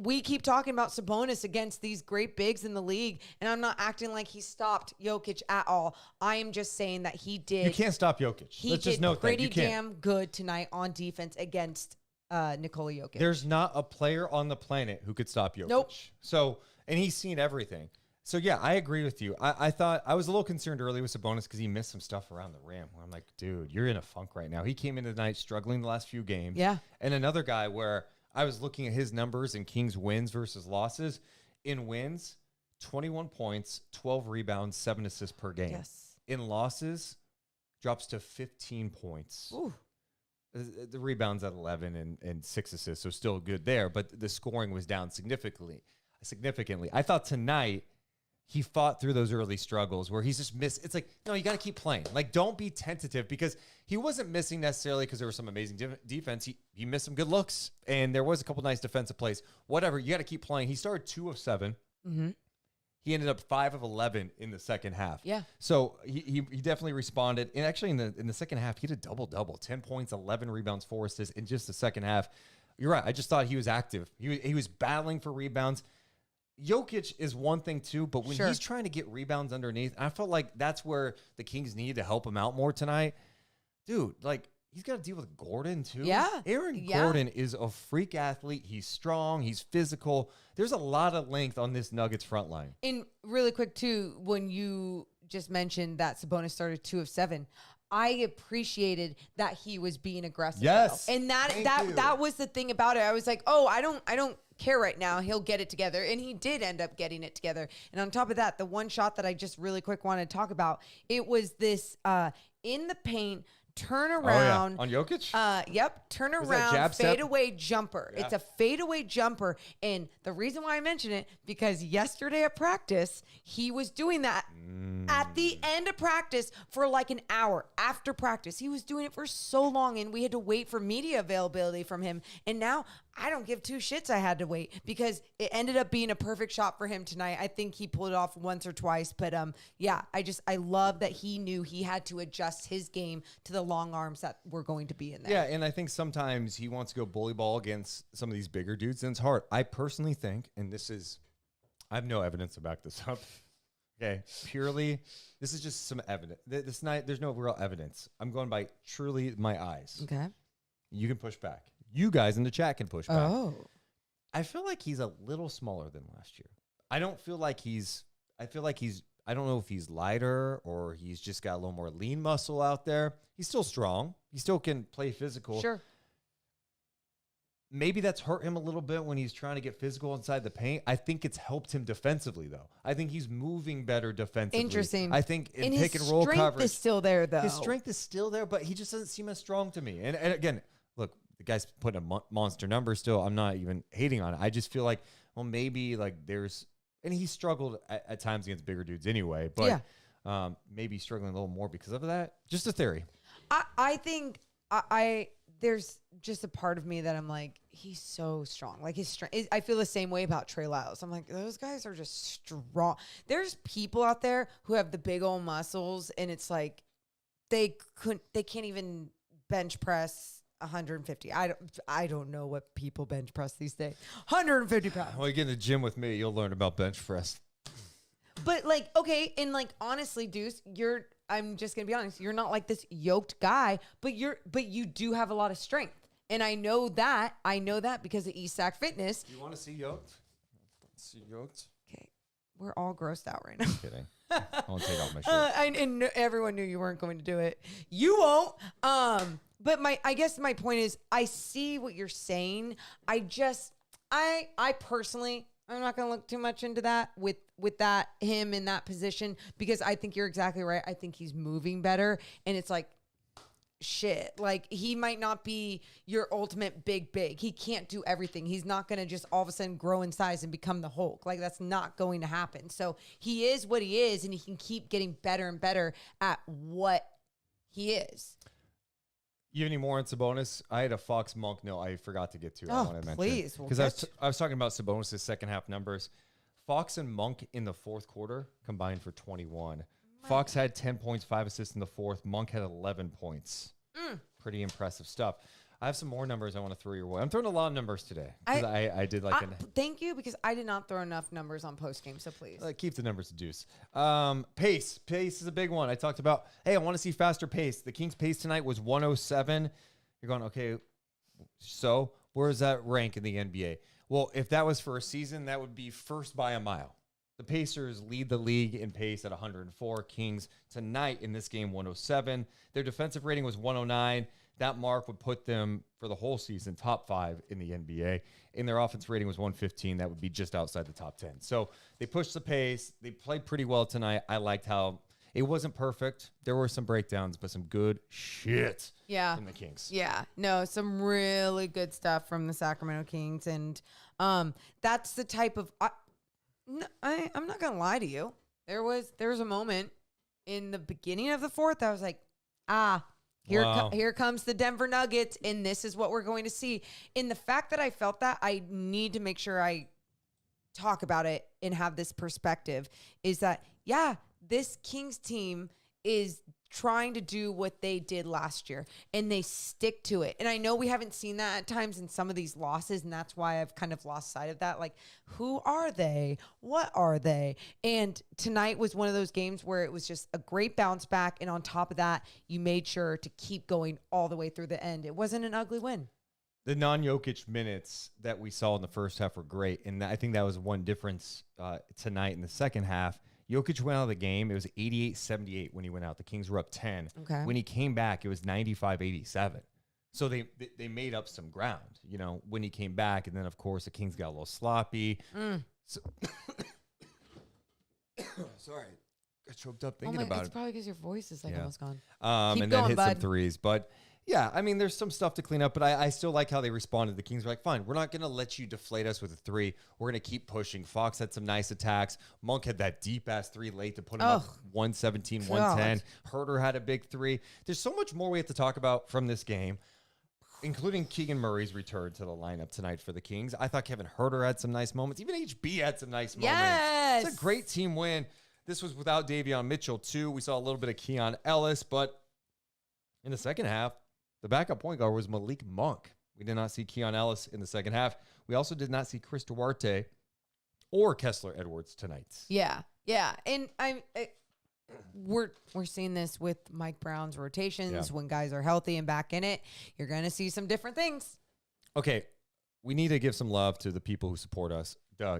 we keep talking about Sabonis against these great bigs in the league, and I'm not acting like he stopped Jokic at all. I am just saying that he did. You can't stop Jokic. He did pretty damn good tonight on defense against Nikola Jokic. There's not a player on the planet who could stop Jokic. Nope. So, and he's seen everything. So, yeah, I agree with you. I thought I was a little concerned early with Sabonis because he missed some stuff around the rim. Where I'm like, dude, you're in a funk right now. He came into the night struggling the last few games. Yeah. And another guy where I was looking at his numbers in Kings wins versus losses. In wins, 21 points, 12 rebounds, 7 assists per game. Yes. In losses, drops to 15 points. Ooh. The rebounds at 11 and 6 assists, so still good there, but the scoring was down significantly. I thought tonight he fought through those early struggles where he's just missed. It's like, no, you got to keep playing. Like, don't be tentative, because he wasn't missing necessarily because there was some amazing defense. He missed some good looks, and there was a couple nice defensive plays. Whatever, you got to keep playing. He started 2 of 7. Mm-hmm. He ended up 5 of 11 in the second half. Yeah. So he definitely responded. And actually in the second half, he had a double-double, 10 points, 11 rebounds, 4 assists in just the second half. You're right. I just thought he was active. He was battling for rebounds. Jokic is one thing too, but when he's trying to get rebounds underneath, I felt like that's where the Kings needed to help him out more tonight. Dude, like, he's got to deal with Gordon too. Yeah. Aaron Gordon is a freak athlete. He's strong. He's physical. There's a lot of length on this Nuggets front line. And really quick too, when you just mentioned that Sabonis started 2 of 7, I appreciated that he was being aggressive. Yes. And that was the thing about it. I was like, I don't care right now. He'll get it together. And he did end up getting it together. And on top of that, the one shot that I just really quick wanted to talk about, it was this in the paint turn around. On Jokic? Yep. Turn Was that around, jab step? fadeaway jumper. Yeah. It's a fadeaway jumper. And the reason why I mention it, because yesterday at practice, he was doing that at the end of practice for like an hour after practice. He was doing it for so long, and we had to wait for media availability from him. And now I don't give 2 shits I had to wait, because it ended up being a perfect shot for him tonight. I think he pulled it off once or twice, but yeah, I love that he knew he had to adjust his game to the long arms that were going to be in there. Yeah, and I think sometimes he wants to go bully ball against some of these bigger dudes, and it's hard. I personally think, and I have no evidence to back this up. Okay, purely, this is just some evidence. This night, there's no real evidence. I'm going by truly my eyes. Okay. You can push back. You guys in the chat can push back. Oh. I feel like he's a little smaller than last year. I don't feel like I don't know if he's lighter or he's just got a little more lean muscle out there. He's still strong. He still can play physical. Sure. Maybe that's hurt him a little bit when he's trying to get physical inside the paint. I think it's helped him defensively, though. I think he's moving better defensively. Interesting. I think in and pick and roll coverage. His strength is still there, though. His strength is still there, but he just doesn't seem as strong to me. And again, look, the guy's putting a monster number still. I'm not even hating on it. I just feel like, well, maybe like and he struggled at times against bigger dudes anyway, but maybe struggling a little more because of that. Just a theory. I think there's just a part of me that I'm like, he's so strong. Like his strength. I feel the same way about Trey Lyles. I'm like, those guys are just strong. There's people out there who have the big old muscles, and it's like they can't even bench press 150. I don't know what people bench press these days. 150 pounds. Well, you get in the gym with me, you'll learn about bench press. But like, okay, and like honestly, Deuce, I'm just gonna be honest, you're not like this yoked guy, but you do have a lot of strength. And I know that because of ESAC Fitness. You want to see yoked? See yoked? Okay. We're all grossed out right now. Kidding. I won't take off my shirt. And everyone knew you weren't going to do it. You won't. But I guess my point is, I see what you're saying. I I personally, I'm not going to look too much into that with that, him in that position, because I think you're exactly right. I think he's moving better. And it's like, shit, like he might not be your ultimate big. He can't do everything. He's not going to just all of a sudden grow in size and become the Hulk. Like that's not going to happen. So he is what he is, and he can keep getting better and better at what he is. You have any more on Sabonis? I had a Fox Monk note I forgot to get to. I want to mention please. because I was talking about Sabonis' second half numbers. Fox and Monk in the fourth quarter combined for 21. Fox had 10 points, 5 assists in the fourth. Monk had 11 points. Pretty impressive stuff. I have some more numbers I want to throw your way. I'm throwing a lot of numbers today. I did like thank you, because I did not throw enough numbers on post game. So please keep the numbers to Deuce. Pace is a big one. I talked about. Hey, I want to see faster pace. The Kings' pace tonight was 107. You're going, okay. So where does that rank in the NBA? Well, if that was for a season, that would be first by a mile. The Pacers lead the league in pace at 104. Kings tonight in this game 107. Their defensive rating was 109. That mark would put them for the whole season top 5 in the NBA. And their offense rating was 115. That would be just outside the top 10. So they pushed the pace. They played pretty well tonight. I liked how it wasn't perfect. There were some breakdowns, but some good shit from the Kings. Yeah. No, some really good stuff from the Sacramento Kings. And that's the type of... I'm not going to lie to you. There was a moment in the beginning of the fourth. I was like, here comes the Denver Nuggets, and this is what we're going to see. In the fact that I felt that, I need to make sure I talk about it and have this perspective, is that, this Kings team is trying to do what they did last year, and they stick to it. And I know we haven't seen that at times in some of these losses, and that's why I've kind of lost sight of that. Like, who are they? What are they? And tonight was one of those games where it was just a great bounce back. And on top of that, you made sure to keep going all the way through the end. It wasn't an ugly win. The non-Jokic minutes that we saw in the first half were great. And I think that was one difference tonight in the second half. Jokic went out of the game. It was 88-78 when he went out. The Kings were up 10. Okay. When he came back, it was 95-87. So they made up some ground, when he came back. And then, of course, the Kings got a little sloppy. So sorry. I choked up thinking about it. It's probably because your voice is almost gone. Keep and going, then hit some threes. But, yeah, I mean, there's some stuff to clean up. But I still like how they responded. The Kings were like, fine, we're not going to let you deflate us with a three. We're going to keep pushing. Fox had some nice attacks. Monk had that deep-ass three late to put him up 117, 110. Huerter had a big three. There's so much more we have to talk about from this game, including Keegan Murray's return to the lineup tonight for the Kings. I thought Kevin Huerter had some nice moments. Even HB had some nice moments. Yes. It's a great team win. This was without Davion Mitchell, too. We saw a little bit of Keon Ellis, but in the second half, the backup point guard was Malik Monk. We did not see Keon Ellis in the second half. We also did not see Chris Huerter or Kessler Edwards tonight. Yeah. And we're seeing this with Mike Brown's rotations. When guys are healthy and back in it, you're going to see some different things. Okay, we need to give some love to the people who support us.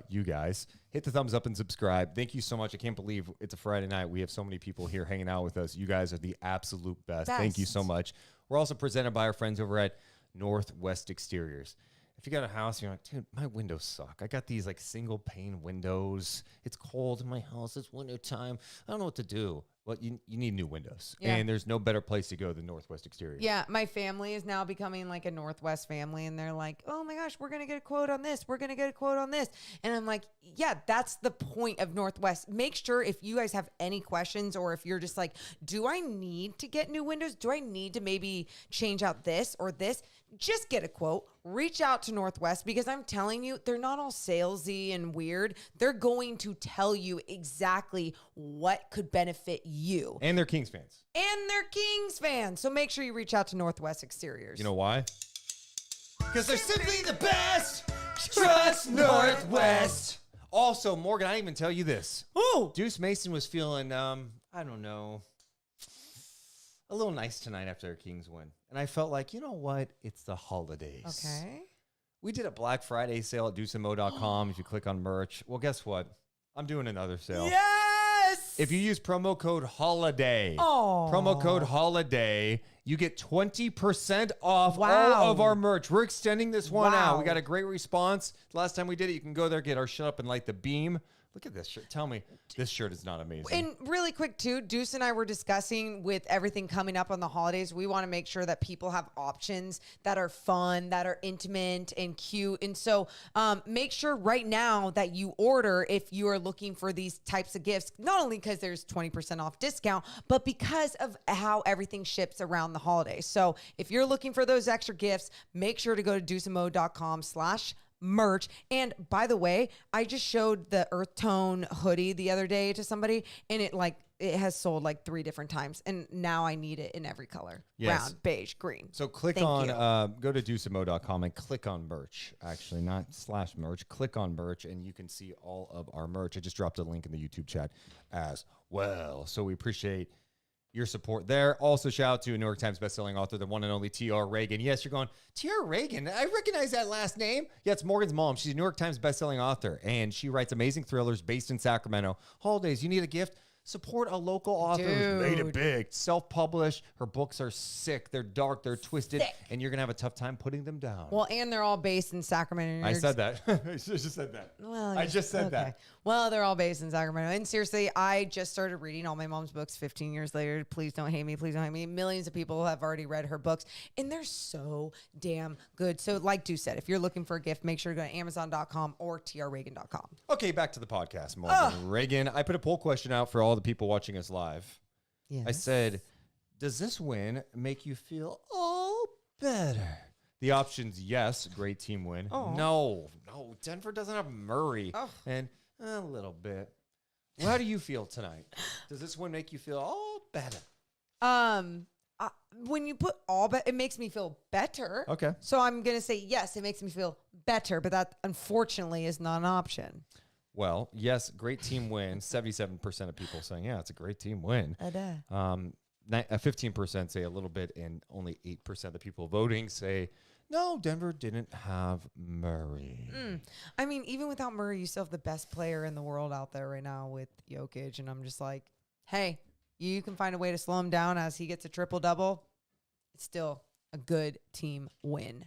You guys. Hit the thumbs up and subscribe. Thank you so much. I can't believe it's a Friday night. We have so many people here hanging out with us. You guys are the absolute best. Thank you so much. We're also presented by our friends over at Northwest Exteriors. If you got a house, you're like, dude, my windows suck. I got these like single pane windows. It's cold in my house. It's winter time. I don't know what to do. Well, you need new windows. Yeah. And there's no better place to go than Northwest Exteriors. Yeah, my family is now becoming like a Northwest family, and they're like, oh my gosh, we're going to get a quote on this. We're going to get a quote on this. And I'm like, yeah, that's the point of Northwest. Make sure if you guys have any questions, or if you're just like, do I need to get new windows? Do I need to maybe change out this or this? Just get a quote. Reach out to Northwest, because I'm telling you, they're not all salesy and weird. They're going to tell you exactly what could benefit you. And they're Kings fans. So make sure you reach out to Northwest Exteriors. You know why? Because they're simply the best. Trust Northwest. Also, Morgan, I didn't even tell you this. Ooh. Deuce Mason was feeling, I don't know, a little nice tonight after a Kings win. And I felt like, you know what? It's the holidays. Okay. We did a Black Friday sale at deuceandmo.com if you click on merch. Well, guess what? I'm doing another sale. Yes! If you use promo code HOLIDAY, you get 20% off all of our merch. We're extending this one out. We got a great response. Last time we did it, you can go there, get our Shut Up and Light the Beam. Look at this shirt. Tell me this shirt is not amazing. And really quick, too, Deuce and I were discussing with everything coming up on the holidays, we want to make sure that people have options that are fun, that are intimate and cute. And so make sure right now that you order if you are looking for these types of gifts, not only because there's 20% off discount, but because of how everything ships around the holidays. So if you're looking for those extra gifts, make sure to go to deuceandmo.com/merch. And by the way, I just showed the earth tone hoodie the other day to somebody, and it has sold like 3 different times, and now I need it in every color. Yes. Round, beige, green. So go to deuceandmo.com and click on merch. Actually, not /merch. Click on merch, and you can see all of our merch. I just dropped a link in the YouTube chat as well. So we appreciate your support there. Also, shout out to a New York Times bestselling author, the one and only T.R. Reagan. Yes, you're going, T.R. Reagan? I recognize that last name. Yeah, it's Morgan's mom. She's a New York Times bestselling author, and she writes amazing thrillers based in Sacramento. Holidays, you need a gift? Support a local author who's made it big. Self-published. Her books are sick. They're dark. They're twisted. And you're going to have a tough time putting them down. Well, and they're all based in Sacramento. I said that. I just said that. Well, I just said that. Well, they're all based in Sacramento. And seriously, I just started reading all my mom's books 15 years later. Please don't hate me. Please don't hate me. Millions of people have already read her books, and they're so damn good. So like Deuce said, if you're looking for a gift, make sure to go to Amazon.com or trreagan.com. Okay, back to the podcast, Morgan Reagan. I put a poll question out for all the people watching us live. Yes. I said, does this win make you feel all better? The options, yes, great team win. No, Denver doesn't have Murray. And a little bit. Well, how do you feel tonight? Does this one make you feel all better? When you put all better, it makes me feel better. Okay. So I'm going to say, yes, it makes me feel better, but that unfortunately is not an option. Well, yes, great team win. 77% of people saying, yeah, it's a great team win. 15% say a little bit, and only 8% of the people voting say, no, Denver didn't have Murray. I mean, even without Murray, you still have the best player in the world out there right now with Jokic, and I'm just like, hey, you can find a way to slow him down as he gets a triple-double. It's still a good team win.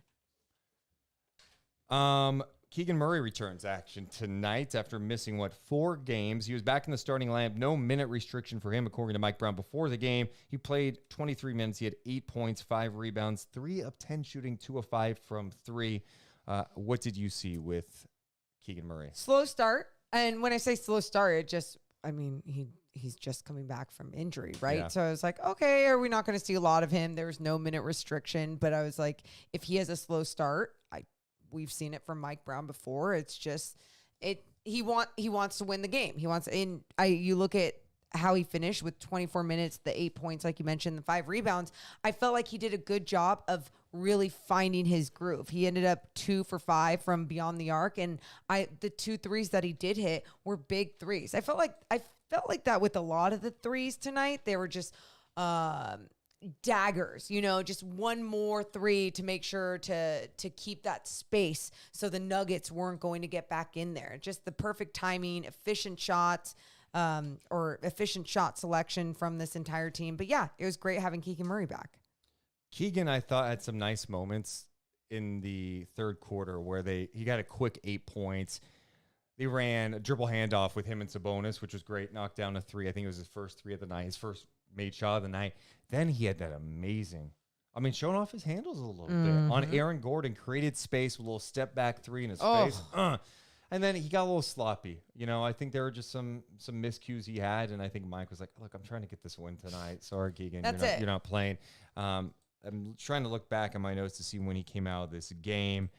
Keegan Murray returns action tonight after missing, 4 games. He was back in the starting lineup. No minute restriction for him, according to Mike Brown. Before the game, he played 23 minutes. He had 8 points, 5 rebounds, 3 of 10 shooting, 2 of 5 from 3. What did you see with Keegan Murray? Slow start. And when I say slow start, he's just coming back from injury, right? Yeah. So I was like, okay, are we not going to see a lot of him? There was no minute restriction. But I was like, if he has a slow start, we've seen it from Mike Brown before. It's just he wants to win the game. You look at how he finished with 24 minutes, the 8 points, like you mentioned, the 5 rebounds. I felt like he did a good job of really finding his groove. He ended up 2 for 5 from beyond the arc, and the 2 threes that he did hit were big threes. I felt like that with a lot of the threes tonight. They were just daggers, just one more 3 to make sure to keep that space so the Nuggets weren't going to get back in there. Just the perfect timing, efficient shots, or efficient shot selection from this entire team. But yeah, it was great having Keegan Murray back. Keegan, I thought, had some nice moments in the third quarter where he got a quick 8 points. They ran a dribble handoff with him and Sabonis, which was great. Knocked down a 3. I think it was his first 3 of the night, his first made shot of the night. Then he had that amazing, showing off his handles a little bit on Aaron Gordon, created space with a little step back 3 in his face. And then he got a little sloppy. I think there were just some miscues he had, and I think Mike was like, look, I'm trying to get this win tonight. Sorry, Keegan, you're not playing. I'm trying to look back at my notes to see when he came out of this game.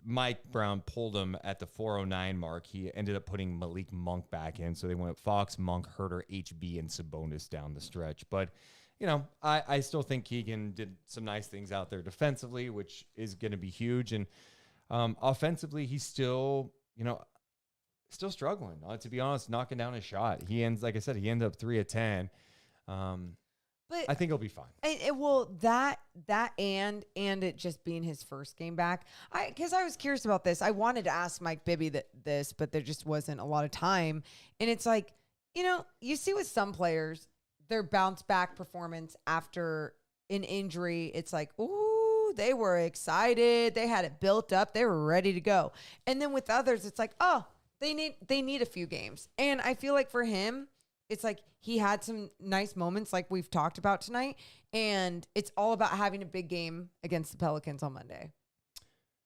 Mike Brown pulled him at the 4:09 mark. He ended up putting Malik Monk back in, so they went Fox, Monk, Huerter, HB, and Sabonis down the stretch. But I still think Keegan did some nice things out there defensively, which is going to be huge, and offensively he's still struggling. To be honest, knocking down a shot. He ends, like I said, he ended up 3 of 10. But I think he'll be fine. That and it just being his first game back. Because I was curious about this. I wanted to ask Mike Bibby this, but there just wasn't a lot of time. And it's like, you know, you see with some players, their bounce back performance after an injury, it's like, ooh, they were excited. They had it built up. They were ready to go. And then with others, it's like, oh, they need a few games. And I feel like for him, it's like he had some nice moments like we've talked about tonight. And it's all about having a big game against the Pelicans on Monday.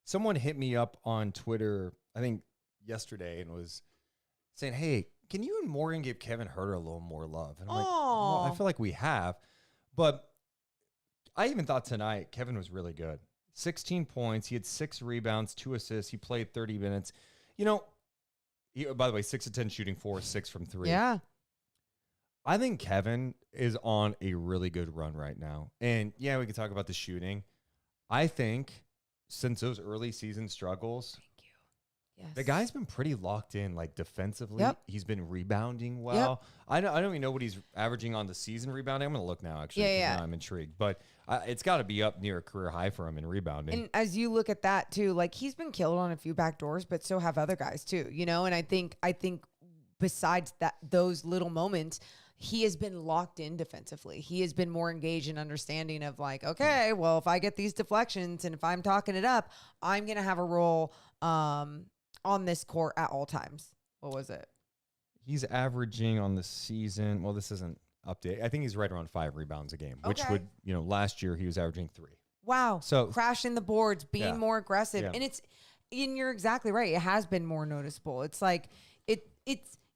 Someone hit me up on Twitter, I think yesterday, and was saying, hey, can you and Morgan give Kevin Huerter a little more love? And I'm like, well, I feel like we have. But I even thought tonight Kevin was really good. 16 points. He had 6 rebounds, 2 assists. He played 30 minutes. You know, by the way, 6 of 10 shooting, 4 of 6 from 3. Yeah. I think Kevin is on a really good run right now. And yeah, we can talk about the shooting. I think since those early season struggles, Yes. the guy's been pretty locked in, like defensively. Yep. He's been rebounding well. I don't even know what he's averaging on the season rebounding. I'm going to look now, actually, because now I'm intrigued. But it's got to be up near a career high for him in rebounding. And as you look at that, too, like he's been killed on a few back doors, but so have other guys, too, you know? And I think besides that, those little moments, he has been locked in defensively. He has been more engaged in understanding of like, okay, well, if I get these deflections and if I'm talking it up, I'm going to have a role on this court at all times. What was it? He's averaging on the season. Well, this isn't update. I think he's right around 5 rebounds a game, which would, you know, last year he was averaging 3. Wow. So crashing the boards, being more aggressive. Yeah. And you're exactly right. It has been more noticeable. It's like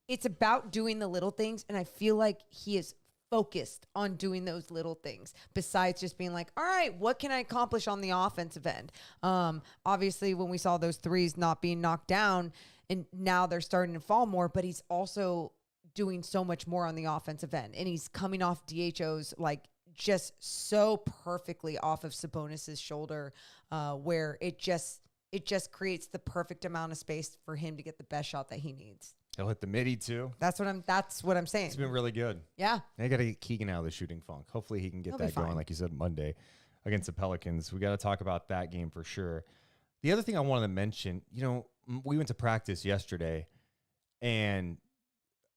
it's about doing the little things. And I feel like he is focused on doing those little things besides just being like, all right, what can I accomplish on the offensive end? Obviously when we saw those threes not being knocked down and now they're starting to fall more, but he's also doing so much more on the offensive end and he's coming off DHOs like just so perfectly off of Sabonis's shoulder, where it just creates the perfect amount of space for him to get the best shot that he needs. he'll hit the midi too. That's what I'm saying. It's been really good. Yeah. They got to get Keegan out of the shooting funk. Hopefully he can get He'll be that going, fine. like you said, Monday against the Pelicans. We got to talk about that game for sure. The other thing I wanted to mention, you know, we went to practice yesterday, and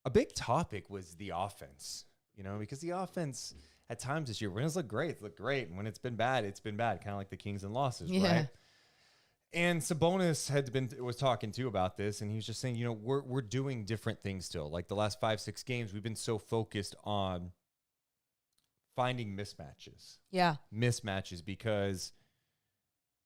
a big topic was the offense, you know, because the offense at times this year, when it's looked great, and when it's been bad, kind of like the Kings and losses, right? And Sabonis was talking too about this, and he was just saying, you know, we're doing different things still. Like the last 5-6 games, we've been so focused on finding mismatches. Yeah. Mismatches, because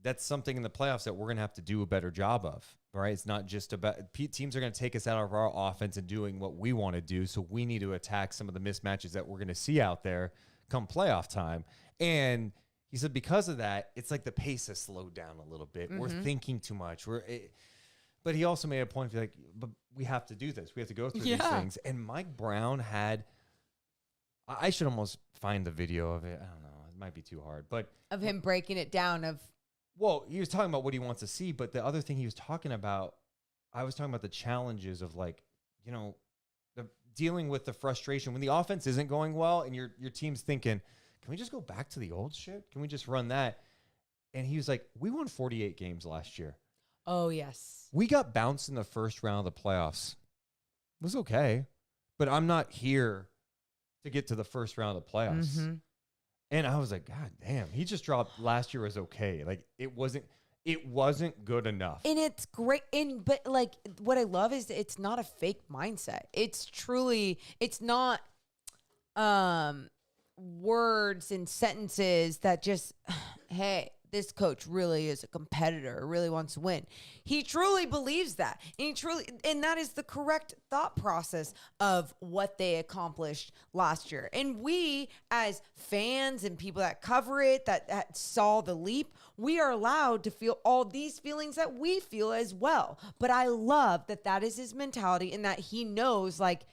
that's something in the playoffs that we're going to have to do a better job of, right? It's not just about teams are going to take us out of our offense and doing what we want to do. So we need to attack some of the mismatches that we're going to see out there come playoff time. And he said, because of that, it's like the pace has slowed down a little bit. We're thinking too much. But he also made a point of like, but we have to do this. We have to go through these things. And Mike Brown had, I should almost find the video of it. I don't know. It might be too hard, but Of him breaking it down of. Well, he was talking about what he wants to see, but the other thing he was talking about, I was talking about the challenges of like, you know, dealing with the frustration when the offense isn't going well and your team's thinking, can we just go back to the old shit? Can we just run that? And he was like, we won 48 games last year. Oh, yes. We got bounced in the first round of the playoffs. It was okay, but I'm not here to get to the first round of the playoffs. Mm-hmm. And I was like, God damn, he just dropped last year was okay. Like it wasn't good enough. And it's great. But like what I love is it's not a fake mindset. It's not words and sentences that just, hey, this coach really is a competitor, really wants to win. He truly believes that. And that is the correct thought process of what they accomplished last year. And we, as fans and people that cover it, that saw the leap, we are allowed to feel all these feelings that we feel as well. But I love that is his mentality and that he knows like,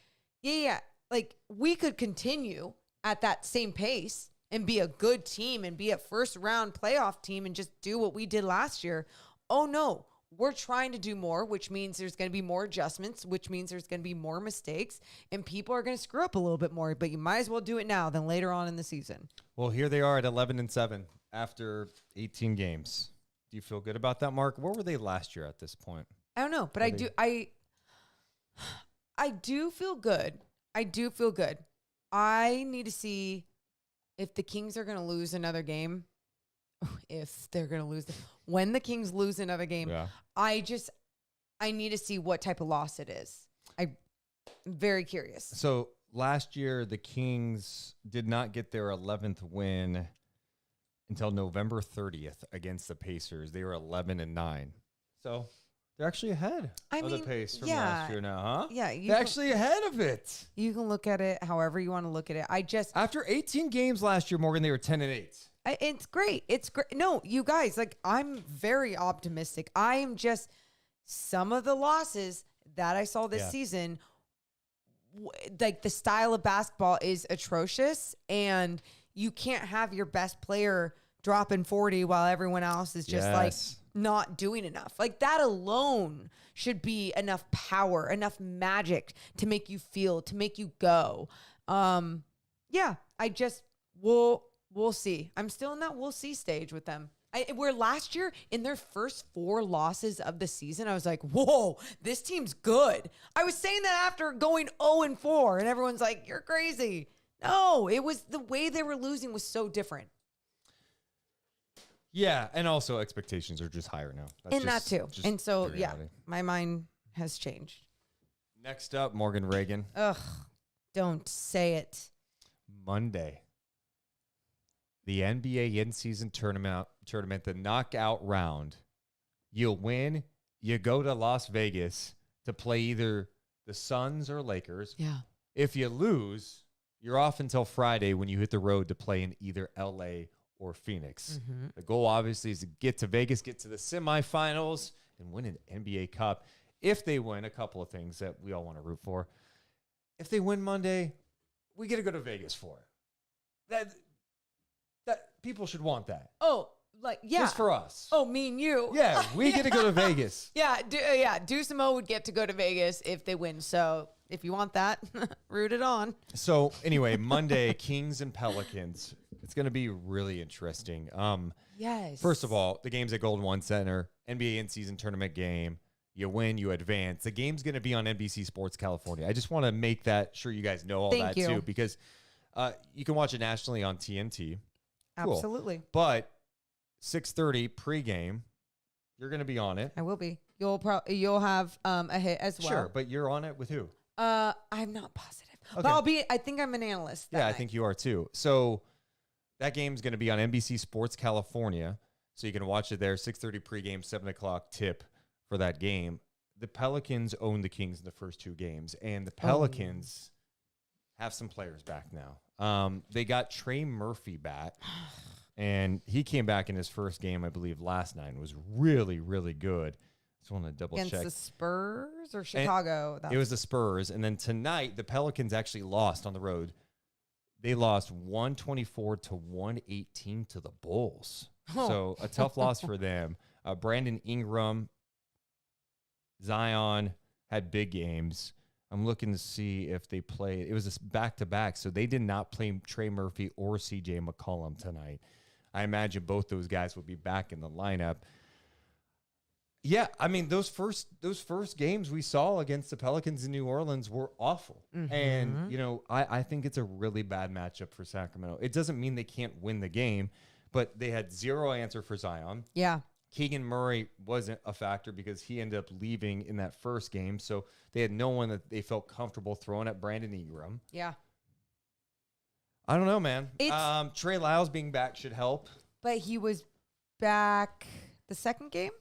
like we could continue at that same pace and be a good team and be a first round playoff team and just do what we did last year. Oh no, we're trying to do more, which means there's going to be more adjustments, which means there's going to be more mistakes and people are going to screw up a little bit more, but you might as well do it now than later on in the season. Well, here they are at 11-7 after 18 games. Do you feel good about that, Mark? Where were they last year at this point? I don't know, but I do feel good. I do feel good. I need to see if the Kings are going to lose another game. If they're going to lose. When the Kings lose another game, I need to see what type of loss it is. I'm very curious. So last year, the Kings did not get their 11th win until November 30th against the Pacers. They were 11-9. So they're actually ahead of the pace from last year now, huh? Yeah. They're actually ahead of it. You can look at it however you want to look at it. After 18 games last year, Morgan, they were 10-8. It's great. It's great. No, you guys, like, I'm very optimistic. I am just, some of the losses that I saw this season, like, the style of basketball is atrocious, and you can't have your best player dropping 40 while everyone else is just like not doing enough. Like, that alone should be enough power, enough magic to make you feel, to make you go. We'll see. I'm still in that we'll see stage with them. Where last year, in their first 4 losses of the season, I was like, whoa, this team's good. I was saying that after going 0-4, and everyone's like, you're crazy. No, it was the way they were losing was so different. Yeah, and also expectations are just higher now. That too. And so, my mind has changed. Next up, Morgan Reagan. Ugh, don't say it. Monday. The NBA in-season tournament, the knockout round. You'll win. You go to Las Vegas to play either the Suns or Lakers. Yeah. If you lose, you're off until Friday when you hit the road to play in either LA or Phoenix. Mm-hmm. The goal, obviously, is to get to Vegas, get to the semifinals, and win an NBA Cup. If they win, a couple of things that we all want to root for. If they win Monday, we get to go to Vegas for it. That people should want that. Oh, like, yeah. Just for us. Oh, me and you. Yeah, we get to go to Vegas. Deuce and Mo would get to go to Vegas if they win. So if you want that, root it on. So anyway, Monday, Kings and Pelicans. It's going to be really interesting. Yes. First of all, the game's at Golden One Center, NBA in-season tournament game. You win, you advance. The game's going to be on NBC Sports California. I just want to make that sure you guys know all that too, because you can watch it nationally on TNT. Cool. Absolutely. But 6:30 pregame, you're going to be on it. I will be. You'll have a hit as well. Sure, but you're on it with who? I'm not positive. Okay. But I think I'm an analyst. I think you are too. So that game's going to be on NBC Sports California. So you can watch it there. 6:30 pregame, 7 o'clock tip for that game. The Pelicans own the Kings in the first 2 games, and the Pelicans have some players back now. They got Trey Murphy back, and he came back in his first game, I believe, last night, and was really, really good. Just want to double check. Against the Spurs or Chicago? It was the Spurs. And then tonight, the Pelicans actually lost on the road. They lost 124-118 to the Bulls. So a tough loss for them. Brandon Ingram, Zion had big games. I'm looking to see if they played. It was a back-to-back, so they did not play Trey Murphy or CJ McCollum tonight. I imagine both those guys will be back in the lineup. Yeah, I mean, those first games we saw against the Pelicans in New Orleans were awful. Mm-hmm. And, I think it's a really bad matchup for Sacramento. It doesn't mean they can't win the game, but they had zero answer for Zion. Yeah. Keegan Murray wasn't a factor because he ended up leaving in that first game. So they had no one that they felt comfortable throwing at Brandon Ingram. Yeah. I don't know, man. Trey Lyles being back should help. But he was back the second game?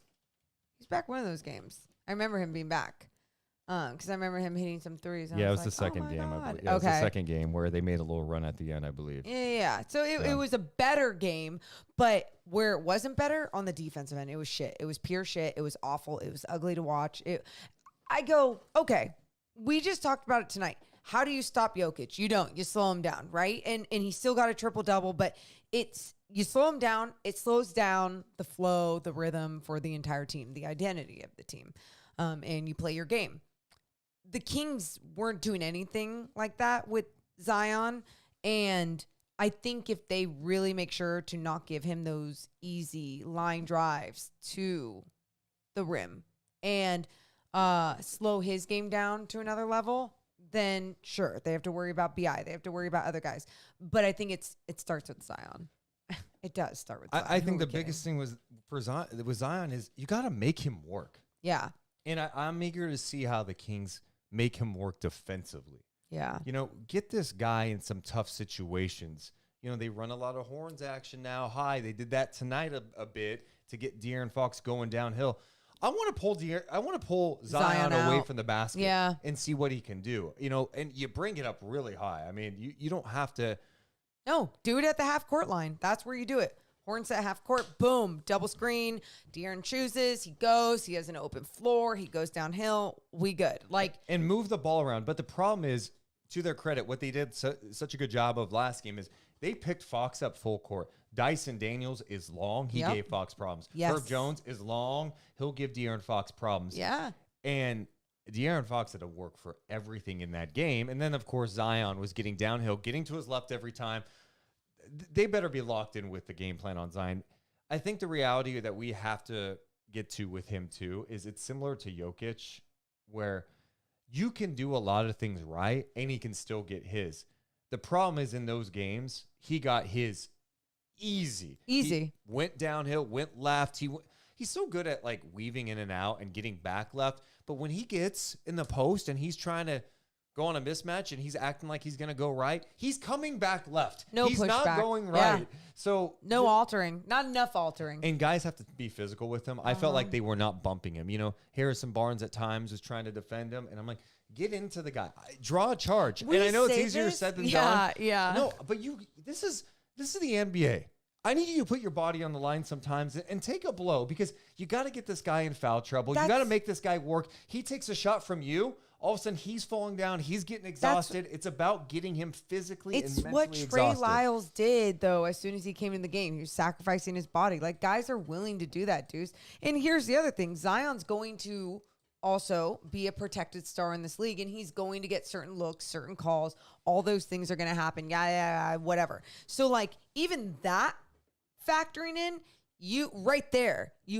He's back one of those games. I remember him being back. Because I remember him hitting some threes. Yeah, it was the second game, I believe. Yeah, it was the second game where they made a little run at the end, I believe. Yeah. So it was a better game, but where it wasn't better on the defensive end, it was shit. It was pure shit. It was awful. It was ugly to watch. I go, okay, we just talked about it tonight. How do you stop Jokic? You don't. You slow him down, right? And he still got a triple-double, but you slow him down. It slows down the flow, the rhythm for the entire team, the identity of the team, and you play your game. The Kings weren't doing anything like that with Zion, and I think if they really make sure to not give him those easy line drives to the rim and slow his game down to another level, then sure, they have to worry about BI. They have to worry about other guys. But I think it starts with Zion. It does start with Zion. I think the biggest thing was for Zion is you got to make him work. Yeah. And I'm eager to see how the Kings make him work defensively. Yeah. You know, get this guy in some tough situations. You know, they run a lot of horns action now. They did that tonight a bit to get De'Aaron Fox going downhill. I want to pull Zion away from the basket and see what he can do. You know, and you bring it up really high. I mean, you don't have to. No, do it at the half court line. That's where you do it. Horns at half court, boom, double screen. De'Aaron chooses, he goes, he has an open floor, he goes downhill. We good. And move the ball around. But the problem is, to their credit, what they did such a good job of last game is they picked Fox up full court. Dyson Daniels is long. He gave Fox problems. Yes. Herb Jones is long. He'll give De'Aaron Fox problems. Yeah. And De'Aaron Fox had to work for everything in that game. And then, of course, Zion was getting downhill, getting to his left every time. They better be locked in with the game plan on Zion. I think the reality that we have to get to with him, too, is it's similar to Jokic, where you can do a lot of things right, and he can still get his. The problem is in those games, he got his easy. He went downhill, went left. He's so good at, like, weaving in and out and getting back left. But when he gets in the post and he's trying to go on a mismatch and he's acting like he's going to go right, he's coming back left. He's not going right. Yeah. So no altering, not enough altering. And guys have to be physical with him. I felt like they were not bumping him. You know, Harrison Barnes at times was trying to defend him. And I'm like, get into the guy. Draw a charge. And I know it's easier said than done. Yeah. No, but this is the NBA. I need you to put your body on the line sometimes and take a blow because you got to get this guy in foul trouble. You got to make this guy work. He takes a shot from you. All of a sudden, he's falling down. He's getting exhausted. It's about getting him physically and mentally exhausted. It's what Trey Lyles did, though, as soon as he came in the game. He was sacrificing his body. Like, guys are willing to do that, Deuce. And here's the other thing. Zion's going to also be a protected star in this league, and he's going to get certain looks, certain calls. All those things are going to happen. Yeah, whatever. So, like, even that factoring in, you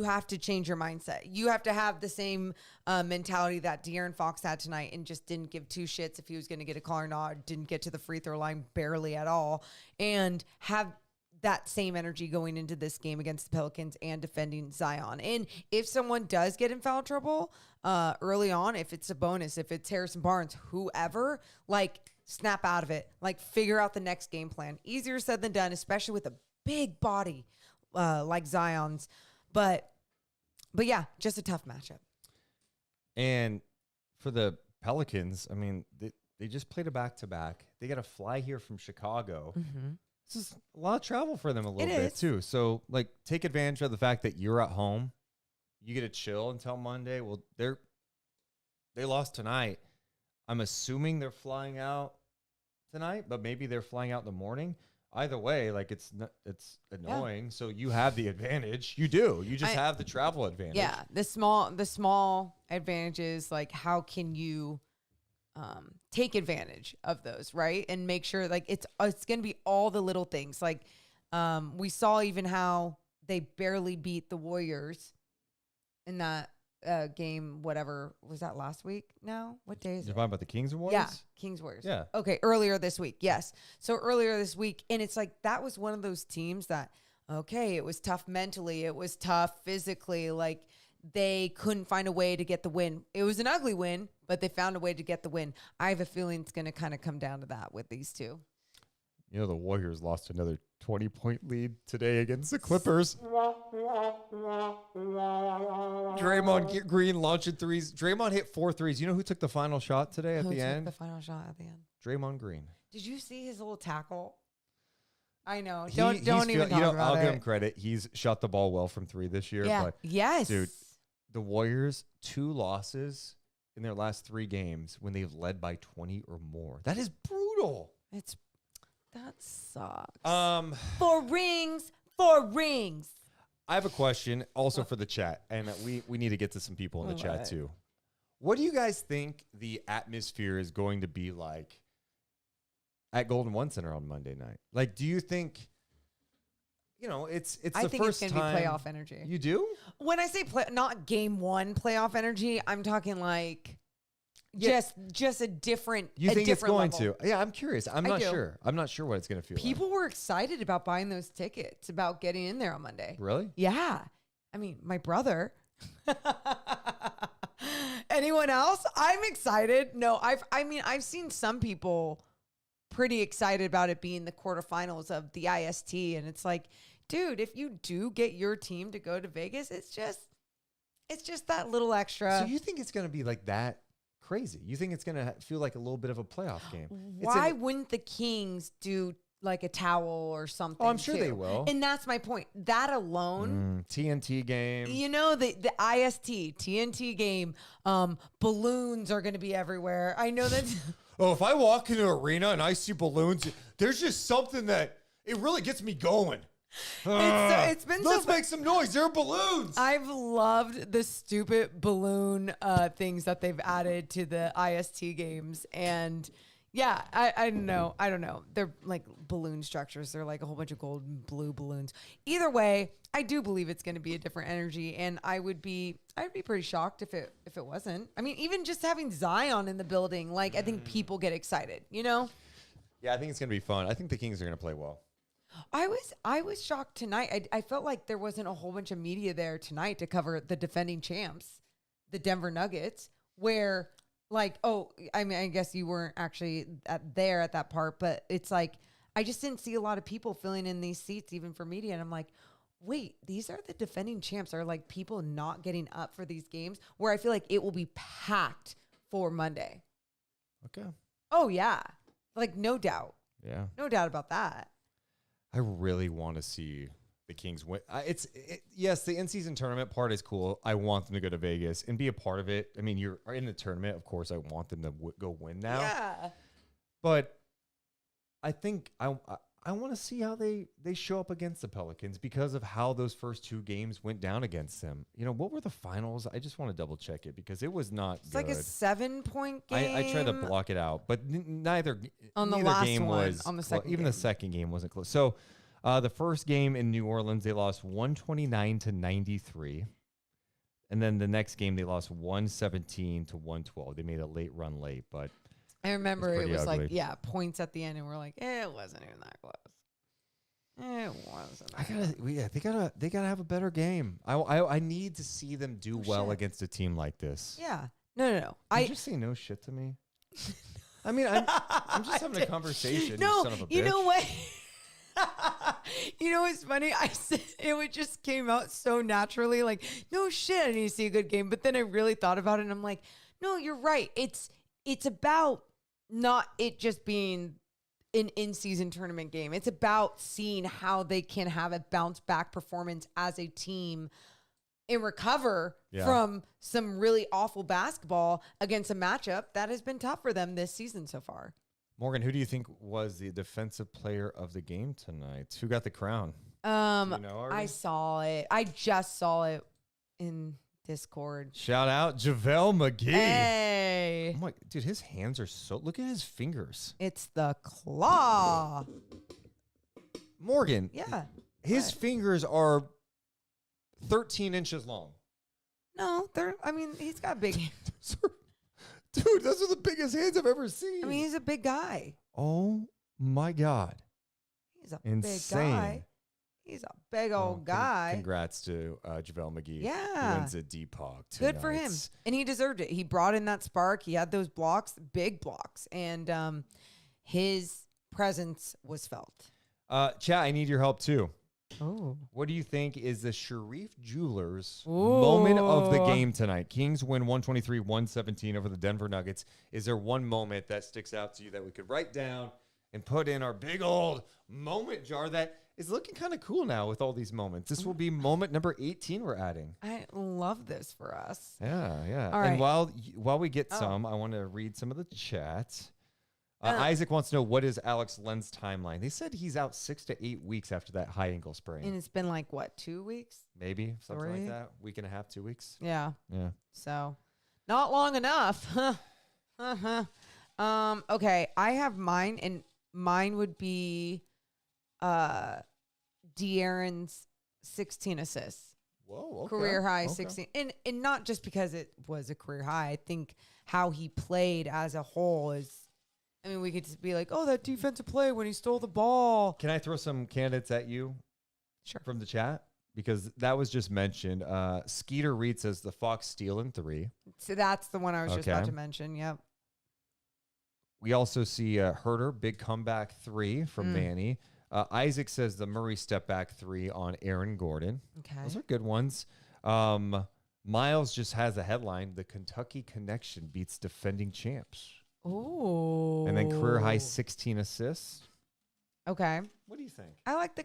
have to change your mindset. You have to have the same mentality that De'Aaron Fox had tonight and just didn't give two shits if he was going to get a call or not, didn't get to the free throw line barely at all, and have that same energy going into this game against the Pelicans and defending Zion. And if someone does get in foul trouble early on, if it's Sabonis, if it's Harrison Barnes, whoever, like, snap out of it. Like, figure out the next game plan. Easier said than done, especially with a big body like Zion's, but yeah, just a tough matchup. And for the Pelicans, I mean, they just played a back-to-back. They got to fly here from Chicago. Mm-hmm. This is a lot of travel for them a little bit too. So, like, take advantage of the fact that you're at home. You get to chill until Monday. Well, they lost tonight. I'm assuming they're flying out tonight, but maybe they're flying out in the morning. Either way, like, it's annoying. Yeah. So you have the advantage. You do. You just have the travel advantage. Yeah. The small advantages, like, how can you take advantage of those, right? And make sure, like, it's going to be all the little things. Like, we saw even how they barely beat the Warriors in that game, whatever. Was that last week now? What day is it? You're talking about the Kings and Warriors? Yeah, Kings Warriors. Yeah. Okay, earlier this week, yes. So earlier this week, and it's like that was one of those teams that, okay, it was tough mentally. It was tough physically. Like, they couldn't find a way to get the win. It was an ugly win, but they found a way to get the win. I have a feeling it's going to kind of come down to that with these two. You know, the Warriors lost another 20-point lead today against the Clippers. Draymond Green launching threes. Draymond hit 4 threes. You know who took the final shot today at the end? Who took the final shot at the end? Draymond Green. Did you see his little tackle? I know. Don't even talk about it. I'll give him credit. He's shot the ball well from 3 this year. Yeah. But yes. Dude, the Warriors, 2 losses in their last 3 games when they've led by 20 or more. That is brutal. That sucks. 4 rings. 4 rings. I have a question also for the chat, and we need to get to some people in the chat too. What do you guys think the atmosphere is going to be like at Golden One Center on Monday night? Like, do you think, you know, it's the first time? I think it's going to be playoff energy. You do? When I say not game 1 playoff energy, I'm talking like just a different. You think it's going level. to? Yeah, I'm curious. I'm not do. sure. I'm not sure what it's going to feel People were excited about buying those tickets, about getting in there on Monday. Really? Yeah. I mean, my brother. Anyone else? I'm excited. No, I've seen some people pretty excited about it being the quarterfinals of the IST, and it's like, dude, if you do get your team to go to Vegas, it's just that little extra. So you think it's going to be like that crazy? You think it's going to feel like a little bit of a playoff game? Why wouldn't the Kings do like a towel or something? Oh, I'm sure they will. And that's my point. That alone, TNT game. you know, the IST TNT game, balloons are going to be everywhere. I know that. Oh, if I walk into an arena and I see balloons, there's just something that it really gets me going. It's been Let's make some noise. There are balloons. I've loved the stupid balloon things that they've added to the IST games. And yeah, I don't know. They're like balloon structures. They're like a whole bunch of gold and blue balloons. Either way, I do believe it's going to be a different energy. And I'd be pretty shocked if it wasn't. I mean, even just having Zion in the building, like I think people get excited, you know? Yeah, I think it's going to be fun. I think the Kings are going to play well. I was shocked tonight. I felt like there wasn't a whole bunch of media there tonight to cover the defending champs, the Denver Nuggets, where like, oh, I mean, I guess you weren't actually there at that part, but it's like, I just didn't see a lot of people filling in these seats even for media. And I'm like, wait, these are the defending champs. Are like people not getting up for these games where I feel like it will be packed for Monday. Okay. Oh yeah. Like no doubt. Yeah. No doubt about that. I really want to see the Kings win. Yes, the in-season tournament part is cool. I want them to go to Vegas and be a part of it. I mean, you're in the tournament. Of course, I want them to go win now. Yeah. But I think I want to see how they show up against the Pelicans because of how those first two games went down against them. You know, what were the finals? I just want to double check it because it was not It's good. like a 7-point game. I tried to block it out, but neither game was on the second even game. the second game wasn't close. So the first game in New Orleans, they lost 129-93. And then the next game, they lost 117-112. They made a late run late, but I remember it was ugly. like, points at the end, and we're like, it wasn't even that close. It wasn't. They gotta have a better game. I need to see them do well shit. against a team like this. Yeah. No. Did you just say no shit to me? I mean, I'm just having a conversation. No, you son of a bitch. you know what? You know what's funny? I said it just came out so naturally, like, no shit, I need to see a good game. But then I really thought about it, and I'm like, no, you're right. It's about not it just being an in-season tournament game. It's about seeing how they can have a bounce back performance as a team and recover from some really awful basketball against a matchup that has been tough for them this season so far. Morgan, who do you think was the defensive player of the game tonight? Who got the crown? I saw it. I just saw it in Discord. Shout out JaVale McGee. Hey. Oh my, dude, his hands are so. Look at his fingers. It's the claw. Morgan. Yeah. His fingers are 13 inches long. No, he's got big hands. Dude, those are the biggest hands I've ever seen. I mean, he's a big guy. Oh my God. He's a Insane. big guy. He's a big old guy. Congrats to JaVale McGee. Yeah. Who wins a DPOG tonight. Good for him. And he deserved it. He brought in that spark. He had those blocks, big blocks. And his presence was felt. Chat, I need your help too. Oh. What do you think is the Sharif Jewelers moment of the game tonight? Kings win 123-117 over the Denver Nuggets. Is there one moment that sticks out to you that we could write down and put in our big old moment jar that is looking kind of cool now with all these moments? This will be moment number 18 we're adding. I love this for us. Yeah. All and right. while we get some, I want to read some of the chat. Isaac wants to know, what is Alex Len's timeline? They said he's out 6 to 8 weeks after that high ankle sprain. And it's been like, what, 2 weeks? Maybe, something 3? like that. Week and a half, 2 weeks. Yeah. Yeah. So, not long enough. Okay, I have mine, and mine would be De'Aaron's 16 assists. Whoa, okay. Career high Okay. 16. And not just because it was a career high. I think how he played as a whole is, I mean, we could just be like, oh, that defensive play when he stole the ball. Can I throw some candidates at you? Sure. From the chat? Because that was just mentioned. Skeeter Reed says the Fox stealing 3. So that's the one I was just about Okay. to mention. Yep. We also see Huerter, big comeback 3 from Manny. Isaac says the Murray step back 3 on Aaron Gordon. Okay. Those are good ones. Miles just has a headline: the Kentucky Connection beats defending champs. Ooh. And then career high 16 assists. Okay. What do you think? I like the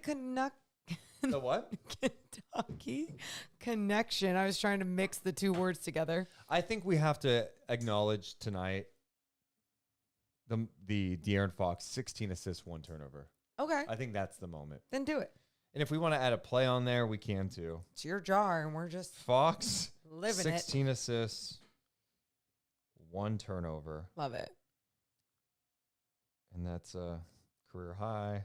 The what? Kentucky connection. I was trying to mix the two words together. I think we have to acknowledge tonight the De'Aaron Fox 16 assists, 1 turnover. Okay. I think that's the moment. Then do it. And if we want to add a play on there, we can too. It's your jar, and we're just Fox, living 16 assists, 1 turnover. Love it. And that's a career high.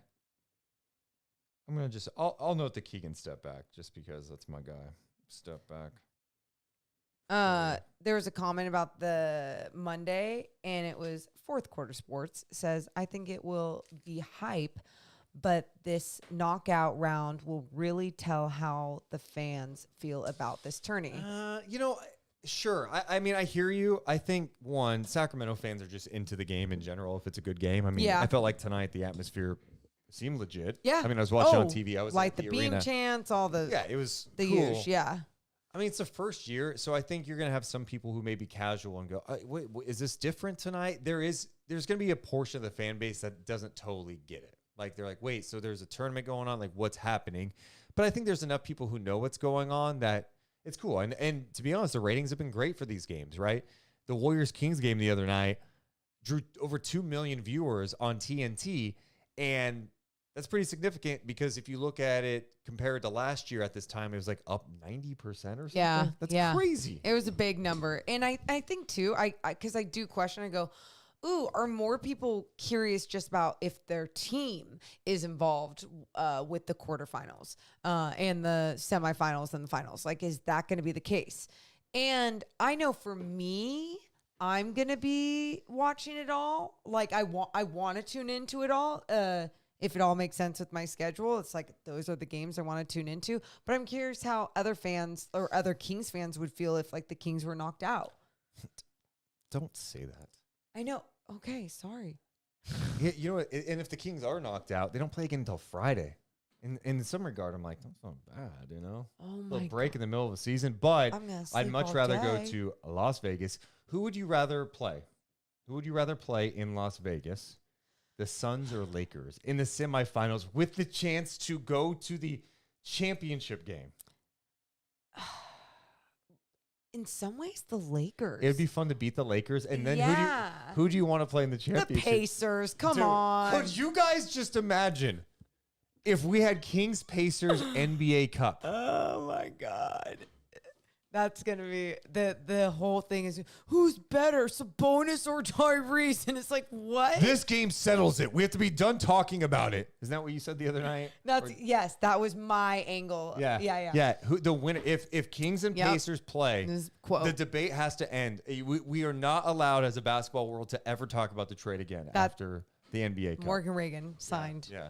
I'm going to just, I'll note the Keegan step back just because that's my guy. Step back. There was a comment about the Monday, and it was Fourth Quarter Sports says, I think it will be hype, but this knockout round will really tell how the fans feel about this tourney. Sure. I mean, I hear you. I think, one, Sacramento fans are just into the game in general if it's a good game. I mean, Yeah. I felt like tonight the atmosphere seemed legit. Yeah. I mean, I was watching on TV. I was like at the the beam arena. chants, all the Yeah, it was the cool. huge, yeah. I mean, it's the first year, so I think you're going to have some people who may be casual and go, wait, is this different tonight? There's going to be a portion of the fan base that doesn't totally get it. Like, they're like, wait, so there's a tournament going on? Like, what's happening? But I think there's enough people who know what's going on that it's cool. And to be honest, the ratings have been great for these games, right? The Warriors-Kings game the other night drew over 2 million viewers on TNT, and that's pretty significant because if you look at it compared to last year at this time, it was like up 90% or something. Yeah, That's crazy. It was a big number. And I think too, because I do question, I go, ooh, are more people curious just about if their team is involved with the quarterfinals and the semifinals and the finals? Like, is that going to be the case? And I know for me, I'm going to be watching it all. Like, I want to tune into it all. If it all makes sense with my schedule, it's like those are the games I want to tune into. But I'm curious how other fans or other Kings fans would feel if like the Kings were knocked out. Don't say that. I know. Okay, sorry. Yeah, you know what? And if the Kings are knocked out, they don't play again until Friday. In some regard, I'm like, that's not bad, you know? Oh A my little break in the middle of the season. But I'm gonna I'd sleep much all rather go day. to Las Vegas. Who would you rather play? Who would you rather play in Las Vegas? The Suns or Lakers in the semifinals with the chance to go to the championship game? In some ways, the Lakers. It'd be fun to beat the Lakers. And then Yeah. who do you want to play in the the championship? Pacers. Come Dude, on. Could you guys just imagine if we had Kings-Pacers NBA Cup? Oh my God. That's gonna be the whole thing is who's better, Sabonis or Tyrese? And it's like, what? This game settles it. We have to be done talking about it. Isn't that what you said the other night? That's yes, that was my angle. Yeah. Who the winner? If Kings and Yep. Pacers play, This quote. the debate has to end. We are not allowed as a basketball world to ever talk about the trade again after the NBA Cup. Morgan Reagan signed. Yeah.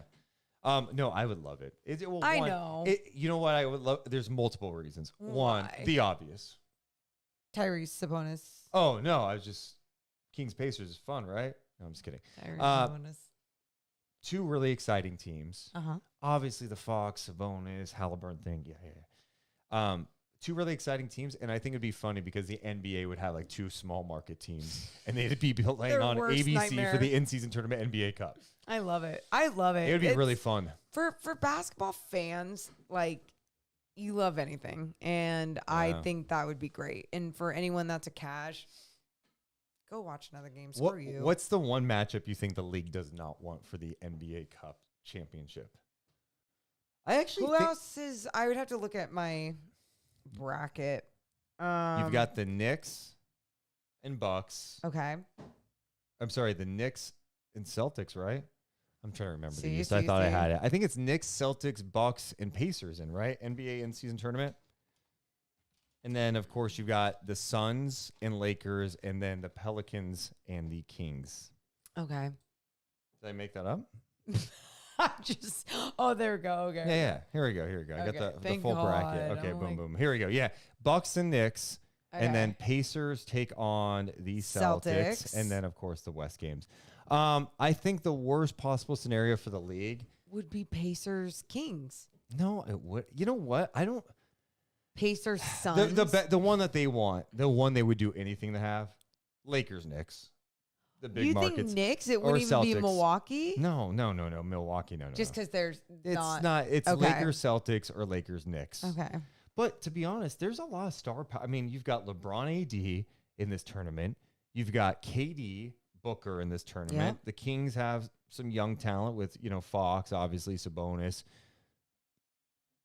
No, I would love it. Well, I know. You know what I would love? There's multiple reasons. One, Why? the obvious. Tyrese Sabonis. Oh, no, I was just Kings Pacers is fun, right? No, I'm just kidding. Tyrese Sabonis. 2 really exciting teams. Uh-huh. Obviously, the Fox, Sabonis, Halliburton thing. Yeah. 2 really exciting teams, and I think it'd be funny because the NBA would have like 2 small market teams, and they'd be playing Their on worst ABC nightmare. for the in-season tournament NBA Cup. I love it. I love it. It would be really It's- fun. for basketball fans, like, you love anything, and I Yeah. think that would be great. And for anyone that's a cash, go watch another game. Screw you. What's the one matchup you think the league does not want for the NBA Cup championship? I actually Who think else is? I would have to look at my bracket. you've got the Knicks and Bucks. Okay. I'm sorry, the Knicks and Celtics, right? I'm trying to remember the See, East. I see, thought I see. had it. I think it's Knicks, Celtics, Bucks, and Pacers in, right? NBA in-season tournament. And then, of course, you've got the Suns and Lakers, and then the Pelicans and the Kings. Okay. Did I make that up? There we go. Okay. Yeah. Here we go. I Okay, got the thank full God. bracket. Okay, I'm boom, like- boom. Here we go. Yeah. Bucks and Knicks. And then Okay. Pacers take on the Celtics. And then, of course, the West games. I think the worst possible scenario for the league Would be Pacers Kings. No, it would. You know what? I don't. Pacers Suns. The one that they want, the one they would do anything to have, Lakers Knicks. The big you markets. think Knicks? It or wouldn't even be Celtics. Milwaukee? No. Milwaukee, no. Just because there's It's not. not. It's okay. Lakers Celtics or Lakers Knicks. Okay. But to be honest, there's a lot of star power. I mean, you've got LeBron AD in this tournament. You've got KD Booker in this tournament. Yeah. The Kings have some young talent with, Fox, obviously, Sabonis.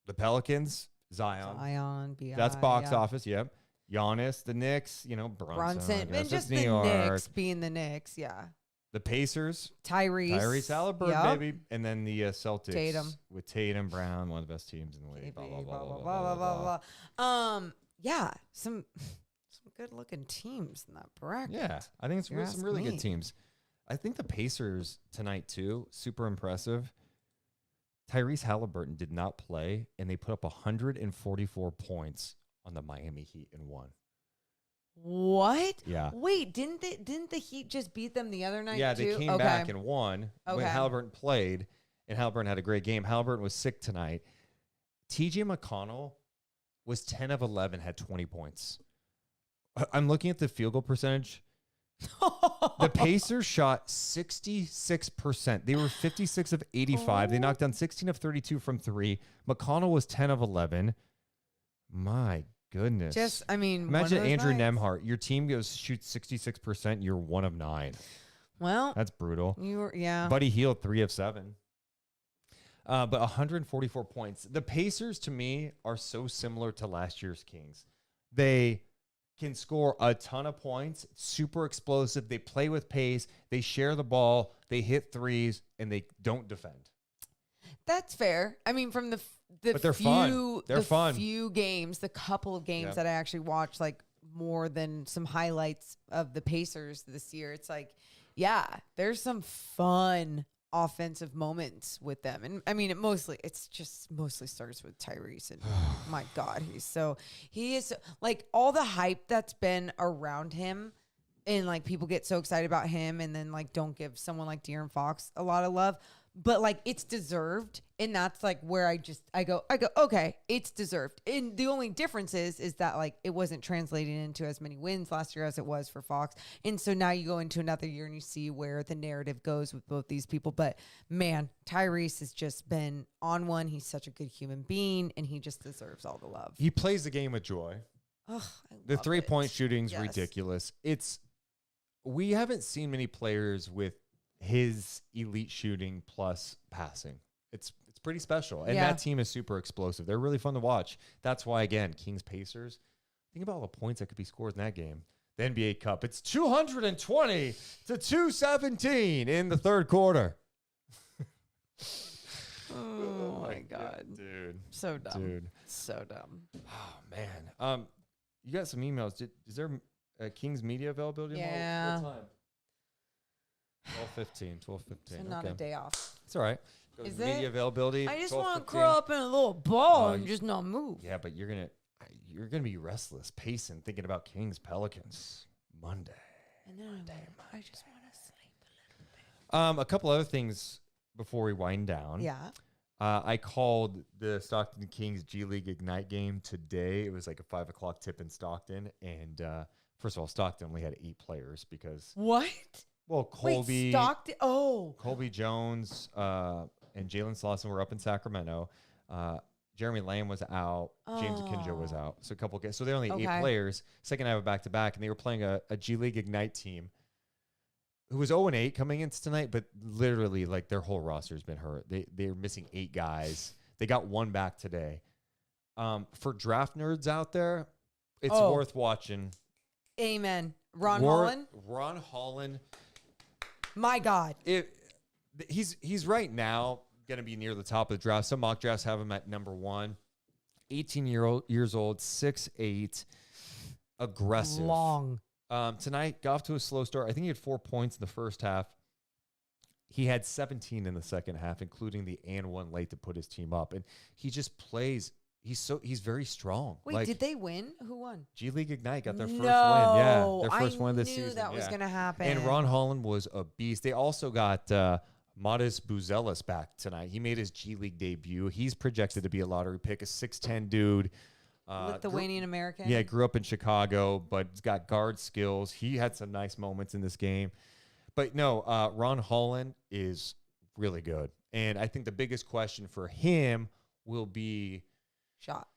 The Pelicans, Zion. B.I. That's box yeah. office, yep. Giannis, the Knicks, Brunson. I guess And it's just New the York. Knicks being the Knicks, yeah. The Pacers, Tyrese Halliburton, yep. baby. And then the Celtics. Tatum. With Tatum, Brown, one of the best teams in the league. Blah, blah, blah, blah, blah, blah, blah. Yeah, some good looking teams in that bracket. Yeah, I think it's You some ask really me. good teams. I think the Pacers tonight, too, super impressive. Tyrese Halliburton did not play, and they put up 144 points on the Miami Heat and won. What? Yeah. Wait, didn't the Heat just beat them the other night? Yeah, they too? came back and won when Okay. Halliburton played, and Halliburton had a great game. Halliburton was sick tonight. TJ McConnell was 10 of 11, had 20 points. I'm looking at the field goal percentage. The Pacers shot 66%. They were 56 of 85. They knocked down 16 of 32 from 3. McConnell was 10 of 11. My goodness. imagine Imagine Andrew Nemhart. Your team shoots 66%. You're 1 of 9. Well, That's brutal. you were, yeah. Buddy Hield, 3 of 7. But 144 points. The Pacers, to me, are so similar to last year's Kings. They can score a ton of points, super explosive. They play with pace. They share the ball. They hit threes, and they don't defend. That's fair. I mean, from the But they're fun. few They're fun. few games, the couple of games Yeah. that I actually watched, like more than some highlights of the Pacers this year, it's like, yeah, there's some fun offensive moments with them. And I mean, it mostly starts with Tyrese, and my God, he is like all the hype that's been around him, and like people get so excited about him and then like don't give someone like De'Aaron Fox a lot of love, but like it's deserved. And that's like where I go, okay, it's deserved. And the only difference is that like it wasn't translating into as many wins last year as it was for Fox. And so now you go into another year and you see where the narrative goes with both these people. But man, Tyrese has just been on one. He's such a good human being, and he just deserves all the love. He plays the game with joy. Ugh, The love 3-point it. shooting's Yes. ridiculous. We haven't seen many players with his elite shooting plus passing. It's pretty special. And Yeah. that team is super explosive. They're really fun to watch. That's why, again, Kings Pacers, think about all the points that could be scored in that game. The NBA Cup, it's 220 to 217 in the third quarter. Oh my God. Dude. So dumb. Dude. So dumb. Oh, man. You got some emails. Is there Kings media availability? Yeah. What time? 12:15. So 12:15. not Okay. a day off. It's all right. Goes Is media it? availability. I just 12:15. want to curl up in a little ball Oh, and just not move. Yeah, but you're gonna be restless, pacing, thinking about Kings-Pelicans Monday. And then I just want to sleep a little bit. A couple other things before we wind down. Yeah. I called the Stockton Kings G League Ignite game today. It was like a 5 o'clock tip in Stockton, and first of all, Stockton only had 8 players because What? Colby. Wait, Stockton. Oh. Colby Jones and Jalen Slauson were up in Sacramento. Jeremy Lamb was out. James Akinjo was out. So a couple guys. So they're only 8 Okay. players. Second night of back-to-back, and they were playing a G League Ignite team who was 0-8 coming into tonight, but literally, like, their whole roster has been hurt. They're missing 8 guys. They got 1 back today. For draft nerds out there, it's worth watching. Amen. Ron Holland. Ron Holland. My God. He's right now going to be near the top of the draft. Some mock drafts have him at number 1. years old, 6'8", aggressive. Long. Tonight, got off to a slow start. I think he had 4 points in the first half. He had 17 in the second half, including the and one late to put his team up. And he just plays. He's very strong. Wait, did they win? Who won? G League Ignite got their first win. Yeah, their first win this season. I knew that was going to happen. And Ron Holland was a beast. They also got Modest Buzelis back tonight. He made his G League debut. He's projected to be a lottery pick, a 6'10" dude. Lithuanian American. Yeah, grew up in Chicago, but he's got guard skills. He had some nice moments in this game. But no, Ron Holland is really good. And I think the biggest question for him will be, shot.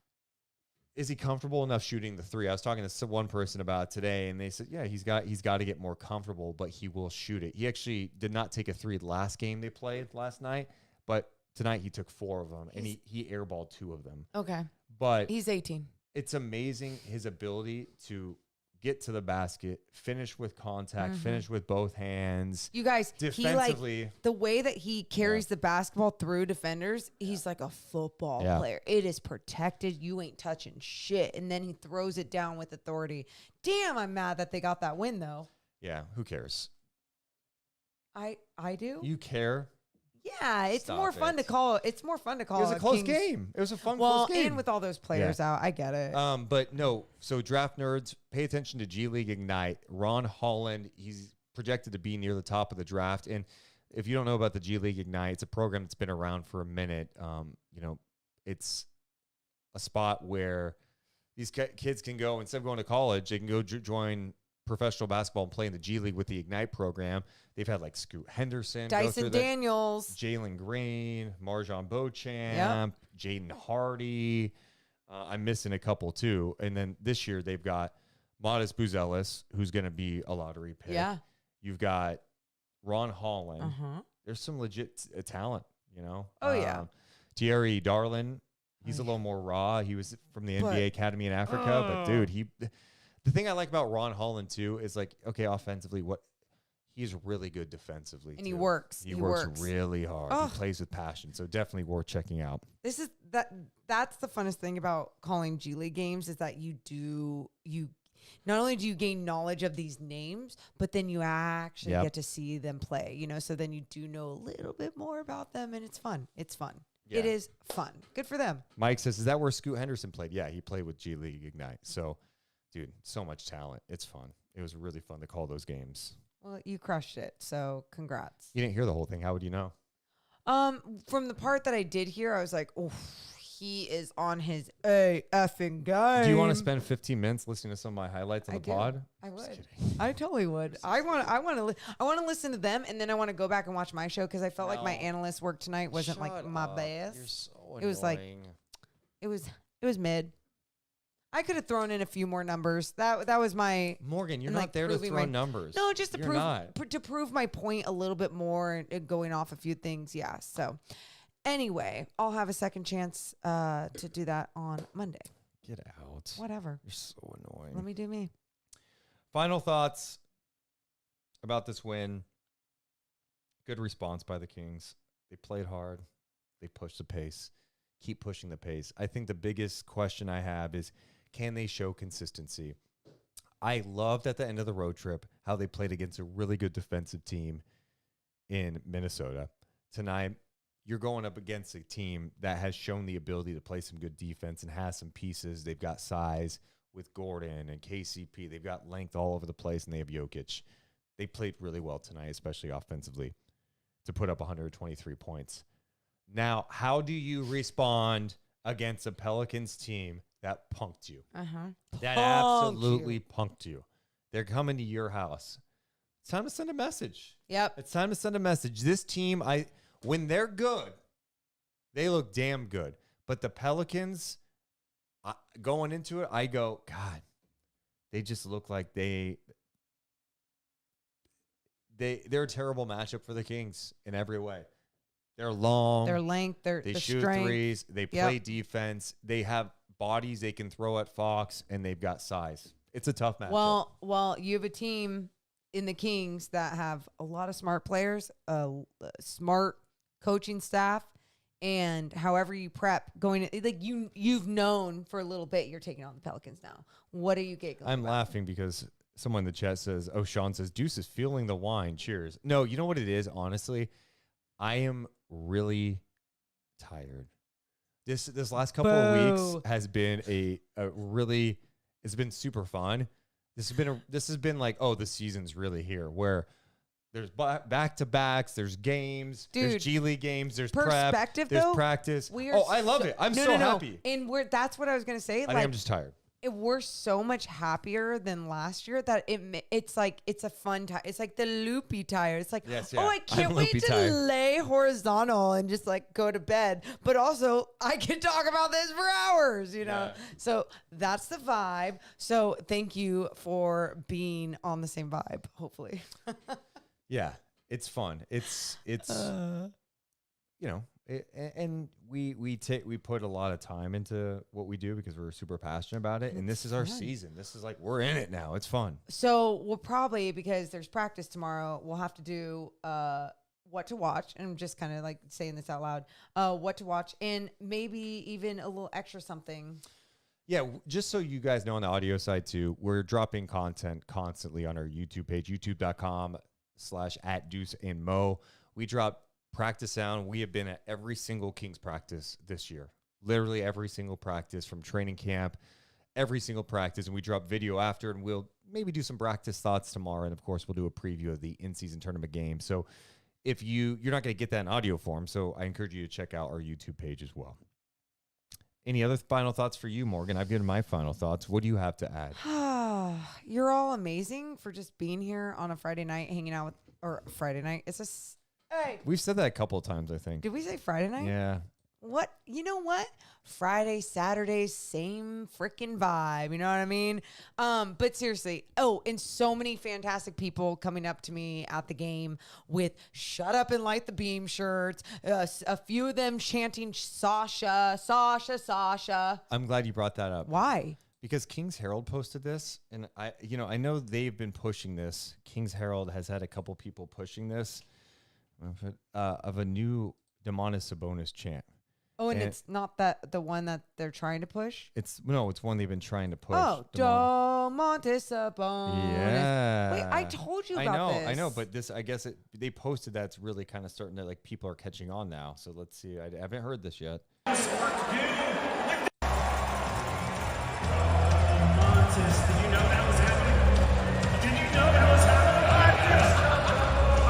Is he comfortable enough shooting the three? I was talking to one person about it today, and they said, yeah, he's got to get more comfortable, but he will shoot it. He actually did not take a three last game they played last night, but tonight he took 4 of them, and he airballed 2 of them. Okay. But he's 18. It's amazing his ability to get to the basket, finish with contact, finish with both hands. You guys, defensively, the way that he carries the basketball through defenders, he's like a football player. It is protected. You ain't touching shit. And then he throws it down with authority. Damn, I'm mad that they got that win, though. Yeah, who cares? I do. You care? Yeah, it's more fun to call. It's more fun to call. It was a close game. It was a fun close game. And with all those players out, I get it. But no, so draft nerds, pay attention to G League Ignite. Ron Holland, he's projected to be near the top of the draft. And if you don't know about the G League Ignite, it's a program that's been around for a minute. It's a spot where these kids can go, instead of going to college, they can go join professional basketball and play in the G League with the Ignite program. They've had like Scoot Henderson, Dyson Daniels, Jalen Green, Marjon Beauchamp, Jaden Hardy. I'm missing a couple too. And then this year they've got Modest Buzelis, who's going to be a lottery pick. Yeah. You've got Ron Holland. There's some legit talent, you know. Oh, yeah. Thierry Darlin, he's a little more raw. He was from the NBA Academy in Africa. But, dude, the thing I like about Ron Holland, too, is like, okay, offensively, he's really good defensively. And he works. He works really hard. He plays with passion. So definitely worth checking out. That's the funnest thing about calling G League games, is that you not only do you gain knowledge of these names, but then you actually get to see them play, you know, so then you do know a little bit more about them, and it's fun. It's fun. Yeah. It is fun. Good for them. Mike says, is that where Scoot Henderson played? Yeah, he played with G League Ignite. So, dude, so much talent. It's fun. It was really fun to call those games. Well, you crushed it, so congrats. You didn't hear the whole thing. How would you know? From the part that I did hear, I was like, oh, he is on his effing game. Do you want to spend 15 minutes listening to some of my highlights on the pod? I would. I totally would. I want to listen to them, and then I want to go back and watch my show, because I felt like my analyst work tonight wasn't like my best. You're so annoying. It was like it was mid. I could have thrown in a few more numbers. That was my Morgan. You're not there to throw numbers. No, just to prove my point a little bit more and going off a few things. Yeah. So anyway, I'll have a second chance to do that on Monday. Get out. Whatever. You're so annoying. Let me do me. Final thoughts about this win. Good response by the Kings. They played hard. They pushed the pace. Keep pushing the pace. I think the biggest question I have is, can they show consistency? I loved at the end of the road trip how they played against a really good defensive team in Minnesota. Tonight, you're going up against a team that has shown the ability to play some good defense and has some pieces. They've got size with Gordon and KCP. They've got length all over the place, and they have Jokic. They played really well tonight, especially offensively, to put up 123 points. Now, how do you respond against a Pelicans team that punked you? That absolutely punked you. They're coming to your house. It's time to send a message. Yep. It's time to send a message. This team, when they're good, they look damn good. But the Pelicans, going into it, I go, God, they just look like they're a terrible matchup for the Kings in every way. They're long. Their length. They shoot threes. They play defense. They have bodies they can throw at Fox, and they've got size. It's a tough matchup. Well, you have a team in the Kings that have a lot of smart players, a smart coaching staff, and however you prep going to, like you've known for a little bit you're taking on the Pelicans now. What are you giggling I'm about? laughing because someone in the chat says, "Oh, Sean says Deuce is feeling the wine. Cheers." No, you know what it is. Honestly, I am really tired. This last couple of weeks has been a really. It's been super fun. This has been like, oh, the season's really here. Where there's back to backs, there's games, Dude, there's G League games, there's perspective, prep, there's though, practice. we are I love it. I'm so happy. And that's what I was gonna say. I think I'm just tired. We're so much happier than last year that it's like it's a fun time. It's like the loopy tire. It's like, Yes, oh, yeah. I can't I'm wait loopy to tired. lay horizontal and just like go to bed. But also, I can talk about this for hours, you know? Yeah. So that's the vibe. So thank you for being on the same vibe, hopefully. Yeah, it's fun. It's you know, and we put a lot of time into what we do because we're super passionate about it. And this is our season. This is like, we're in it now. It's fun. So we'll probably, because there's practice tomorrow, we'll have to do what to watch. And I'm just kind of like saying this out loud. What to watch, and maybe even a little extra something. Yeah, just so you guys know on the audio side too, we're dropping content constantly on our YouTube page, youtube.com/@DeuceandMo. We drop practice sound. We have been at every single Kings practice this year. Literally every single practice from training camp, every single practice. And we drop video after, and we'll maybe do some practice thoughts tomorrow. And of course, we'll do a preview of the in-season tournament game. So if you're not going to get that in audio form, so I encourage you to check out our YouTube page as well. Any other final thoughts for you, Morgan? I've given my final thoughts. What do you have to add? You're all amazing for just being here on a Friday night, hanging out with, or Friday night. Hey, We've said that a couple of times, I think. did we say Friday night? Yeah. What? You know what? Friday, Saturday, same freaking vibe. You know what I mean? But seriously, and so many fantastic people coming up to me at the game with "Shut Up and Light the Beam" shirts. A few of them chanting "Sasha, Sasha, Sasha." I'm glad you brought that up. Why? Because Kings Herald posted this, and I know they've been pushing this. Kings Herald has had a couple people pushing this of a new Demonis Sabonis chant. Oh, and it's not the one that they're trying to push? It's one they've been trying to push. Oh, Domantas Sabonis. Yeah. Wait, I told you about this. I know, but this, I guess they posted that's really kind of starting to, like, people are catching on now. So let's see. I haven't heard this yet. Did you know that was happening? Did you know that was happening? All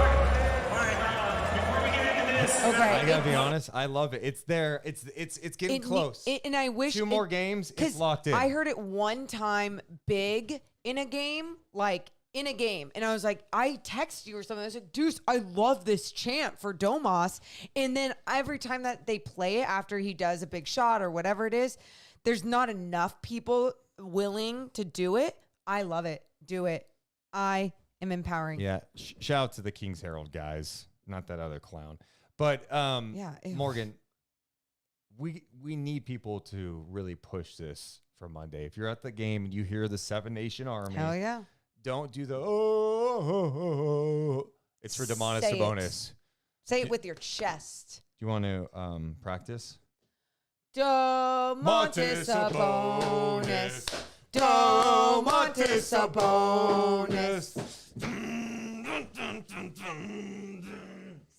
right. Before we get into this, Okay. I gotta be honest. I love it. It's there. It's getting close. And I wish 2 more games. It's 'cause locked in. I heard it one time big in a game, and I was like, I texted you or something. I was like, Deuce, I love this chant for Domas. And then every time that they play it after he does a big shot or whatever it is, there's not enough people willing to do it. I love it. Do it. I am empowering. Yeah. Shout out to the Kings Herald guys, not that other clown. But ew. Morgan, we need people to really push this for Monday. If you're at the game and you hear the Seven Nation Army, Hell yeah. don't do the It's for Demonis Say it. Sabonis. Say it with your chest. Do you want to practice? Domantas Sabonis. Domantas Sabonis.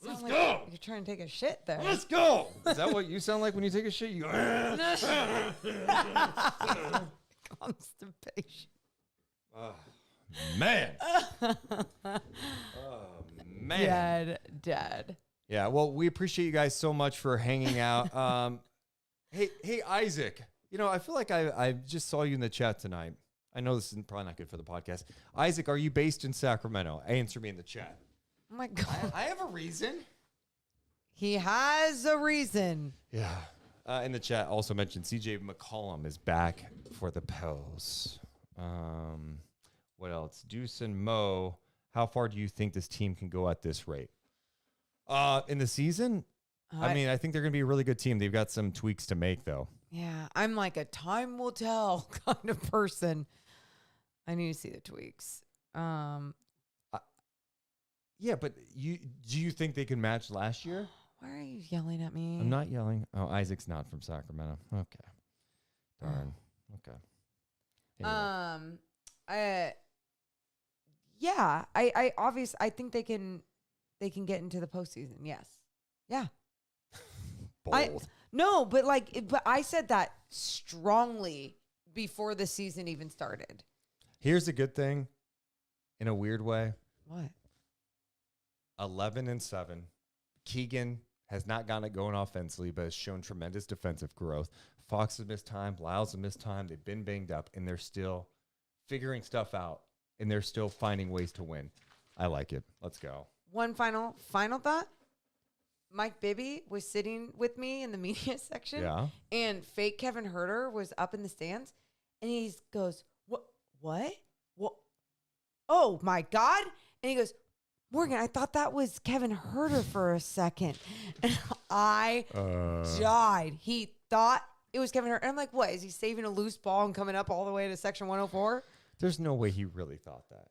Let's Like go. you're trying to take a shit there. Let's go. Is that what you sound like when you take a shit? You go. Constipation. Man. Man. Dead. Yeah, well, we appreciate you guys so much for hanging out. Hey, Isaac. I feel like I just saw you in the chat tonight. I know this is probably not good for the podcast. Isaac, are you based in Sacramento? Answer me in the chat. Oh my God. I have a reason. He has a reason. Yeah. In the chat, also mentioned CJ McCollum is back for the Pels. What else? Deuce and Mo. How far do you think this team can go at this rate? In the season? I mean, I think they're going to be a really good team. They've got some tweaks to make, though. Yeah, I'm like a time will tell kind of person. I need to see the tweaks. Yeah, but do you think they can match last year? Why are you yelling at me? I'm not yelling. Oh, Isaac's not from Sacramento. Okay. Darn. Okay. Anyway. Yeah, I obviously I think they can get into the postseason. Yes. Yeah. Bold. No, but but I said that strongly before the season even started. Here's a good thing, in a weird way. What? 11-7. Keegan has not gotten it going offensively, but has shown tremendous defensive growth. Fox has missed time. Lyles has missed time. They've been banged up, and they're still figuring stuff out, and they're still finding ways to win. I like it. Let's go. One final thought. Mike Bibby was sitting with me in the media section. Yeah. And fake Kevin Huerter was up in the stands. And he goes, What? Oh, my God. And he goes, Morgan, I thought that was Kevin Huerter for a second. And I died. He thought it was Kevin Huerter. And I'm like, what? Is he saving a loose ball and coming up all the way to section 104? There's no way he really thought that.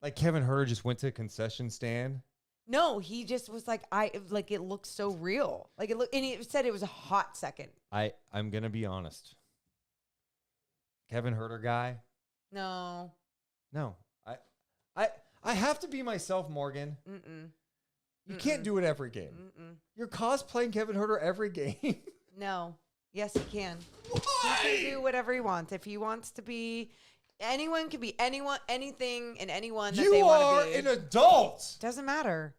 Like Kevin Huerter just went to a concession stand. No, he just was like, it looked so real. Like it looked, and he said it was a hot second. I'm gonna be honest. Kevin Huerter guy. No. I have to be myself, Morgan. You can't do it every game. You're cosplaying Kevin Huerter every game. No. Yes, he can. Why? He can do whatever he wants. If he wants to be, anyone can be anyone, anything, and anyone that they want to be. You are an adult. Doesn't matter.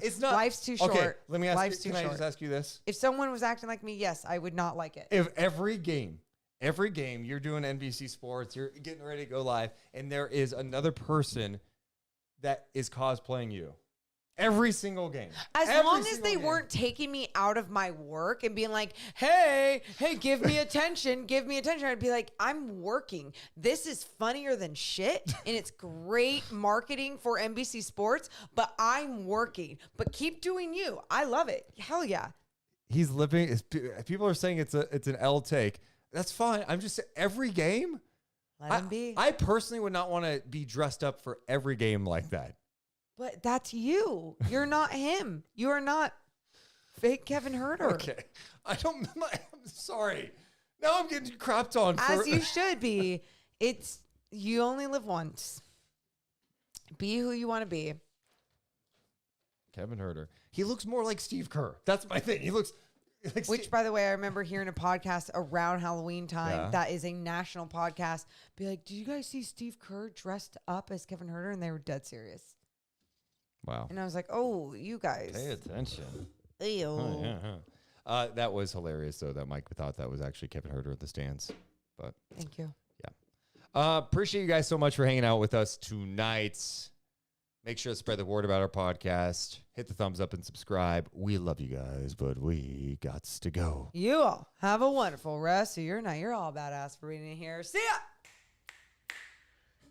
It's not. Life's too short. Okay, let me ask Life's you. too Can I short. just ask you this? If someone was acting like me, yes, I would not like it. If every game you're doing NBC Sports, you're getting ready to go live, and there is another person that is cosplaying you. Every single game. As long as they weren't taking me out of my work and being like, hey, give me attention, I'd be like, I'm working. This is funnier than shit, and it's great marketing for NBC Sports, but I'm working. But keep doing you. I love it. Hell yeah. He's living. People are saying it's an L take. That's fine. I'm just saying, every game. Let him be. I personally would not want to be dressed up for every game like that. But that's you. You're not him. You are not fake Kevin Huerter. Okay. I'm sorry. Now I'm getting crapped on. As you should be. You only live once. Be who you want to be. Kevin Huerter. He looks more like Steve Kerr. That's my thing. He looks like Which, by the way, I remember hearing a podcast around Halloween time that is a national podcast. Be like, did you guys see Steve Kerr dressed up as Kevin Huerter? And they were dead serious. Wow. And I was like, oh, you guys. Pay attention. Ew. Oh, yeah. That was hilarious, though, that Mike thought that was actually Kevin Huerter at the stands. But thank you. Yeah. Appreciate you guys so much for hanging out with us tonight. Make sure to spread the word about our podcast. Hit the thumbs up and subscribe. We love you guys, but we gots to go. You all have a wonderful rest of your night. You're all badass for being in here. See ya!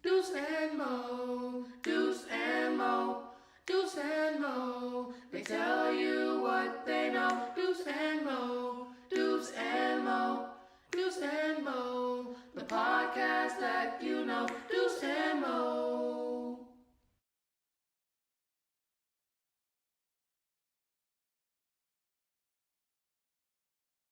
Deuce and Mo, Deuce and Mo, Deuce and Mo. They tell you what they know. Deuce and Mo, Deuce and Mo, Deuce and Mo. The podcast that you know.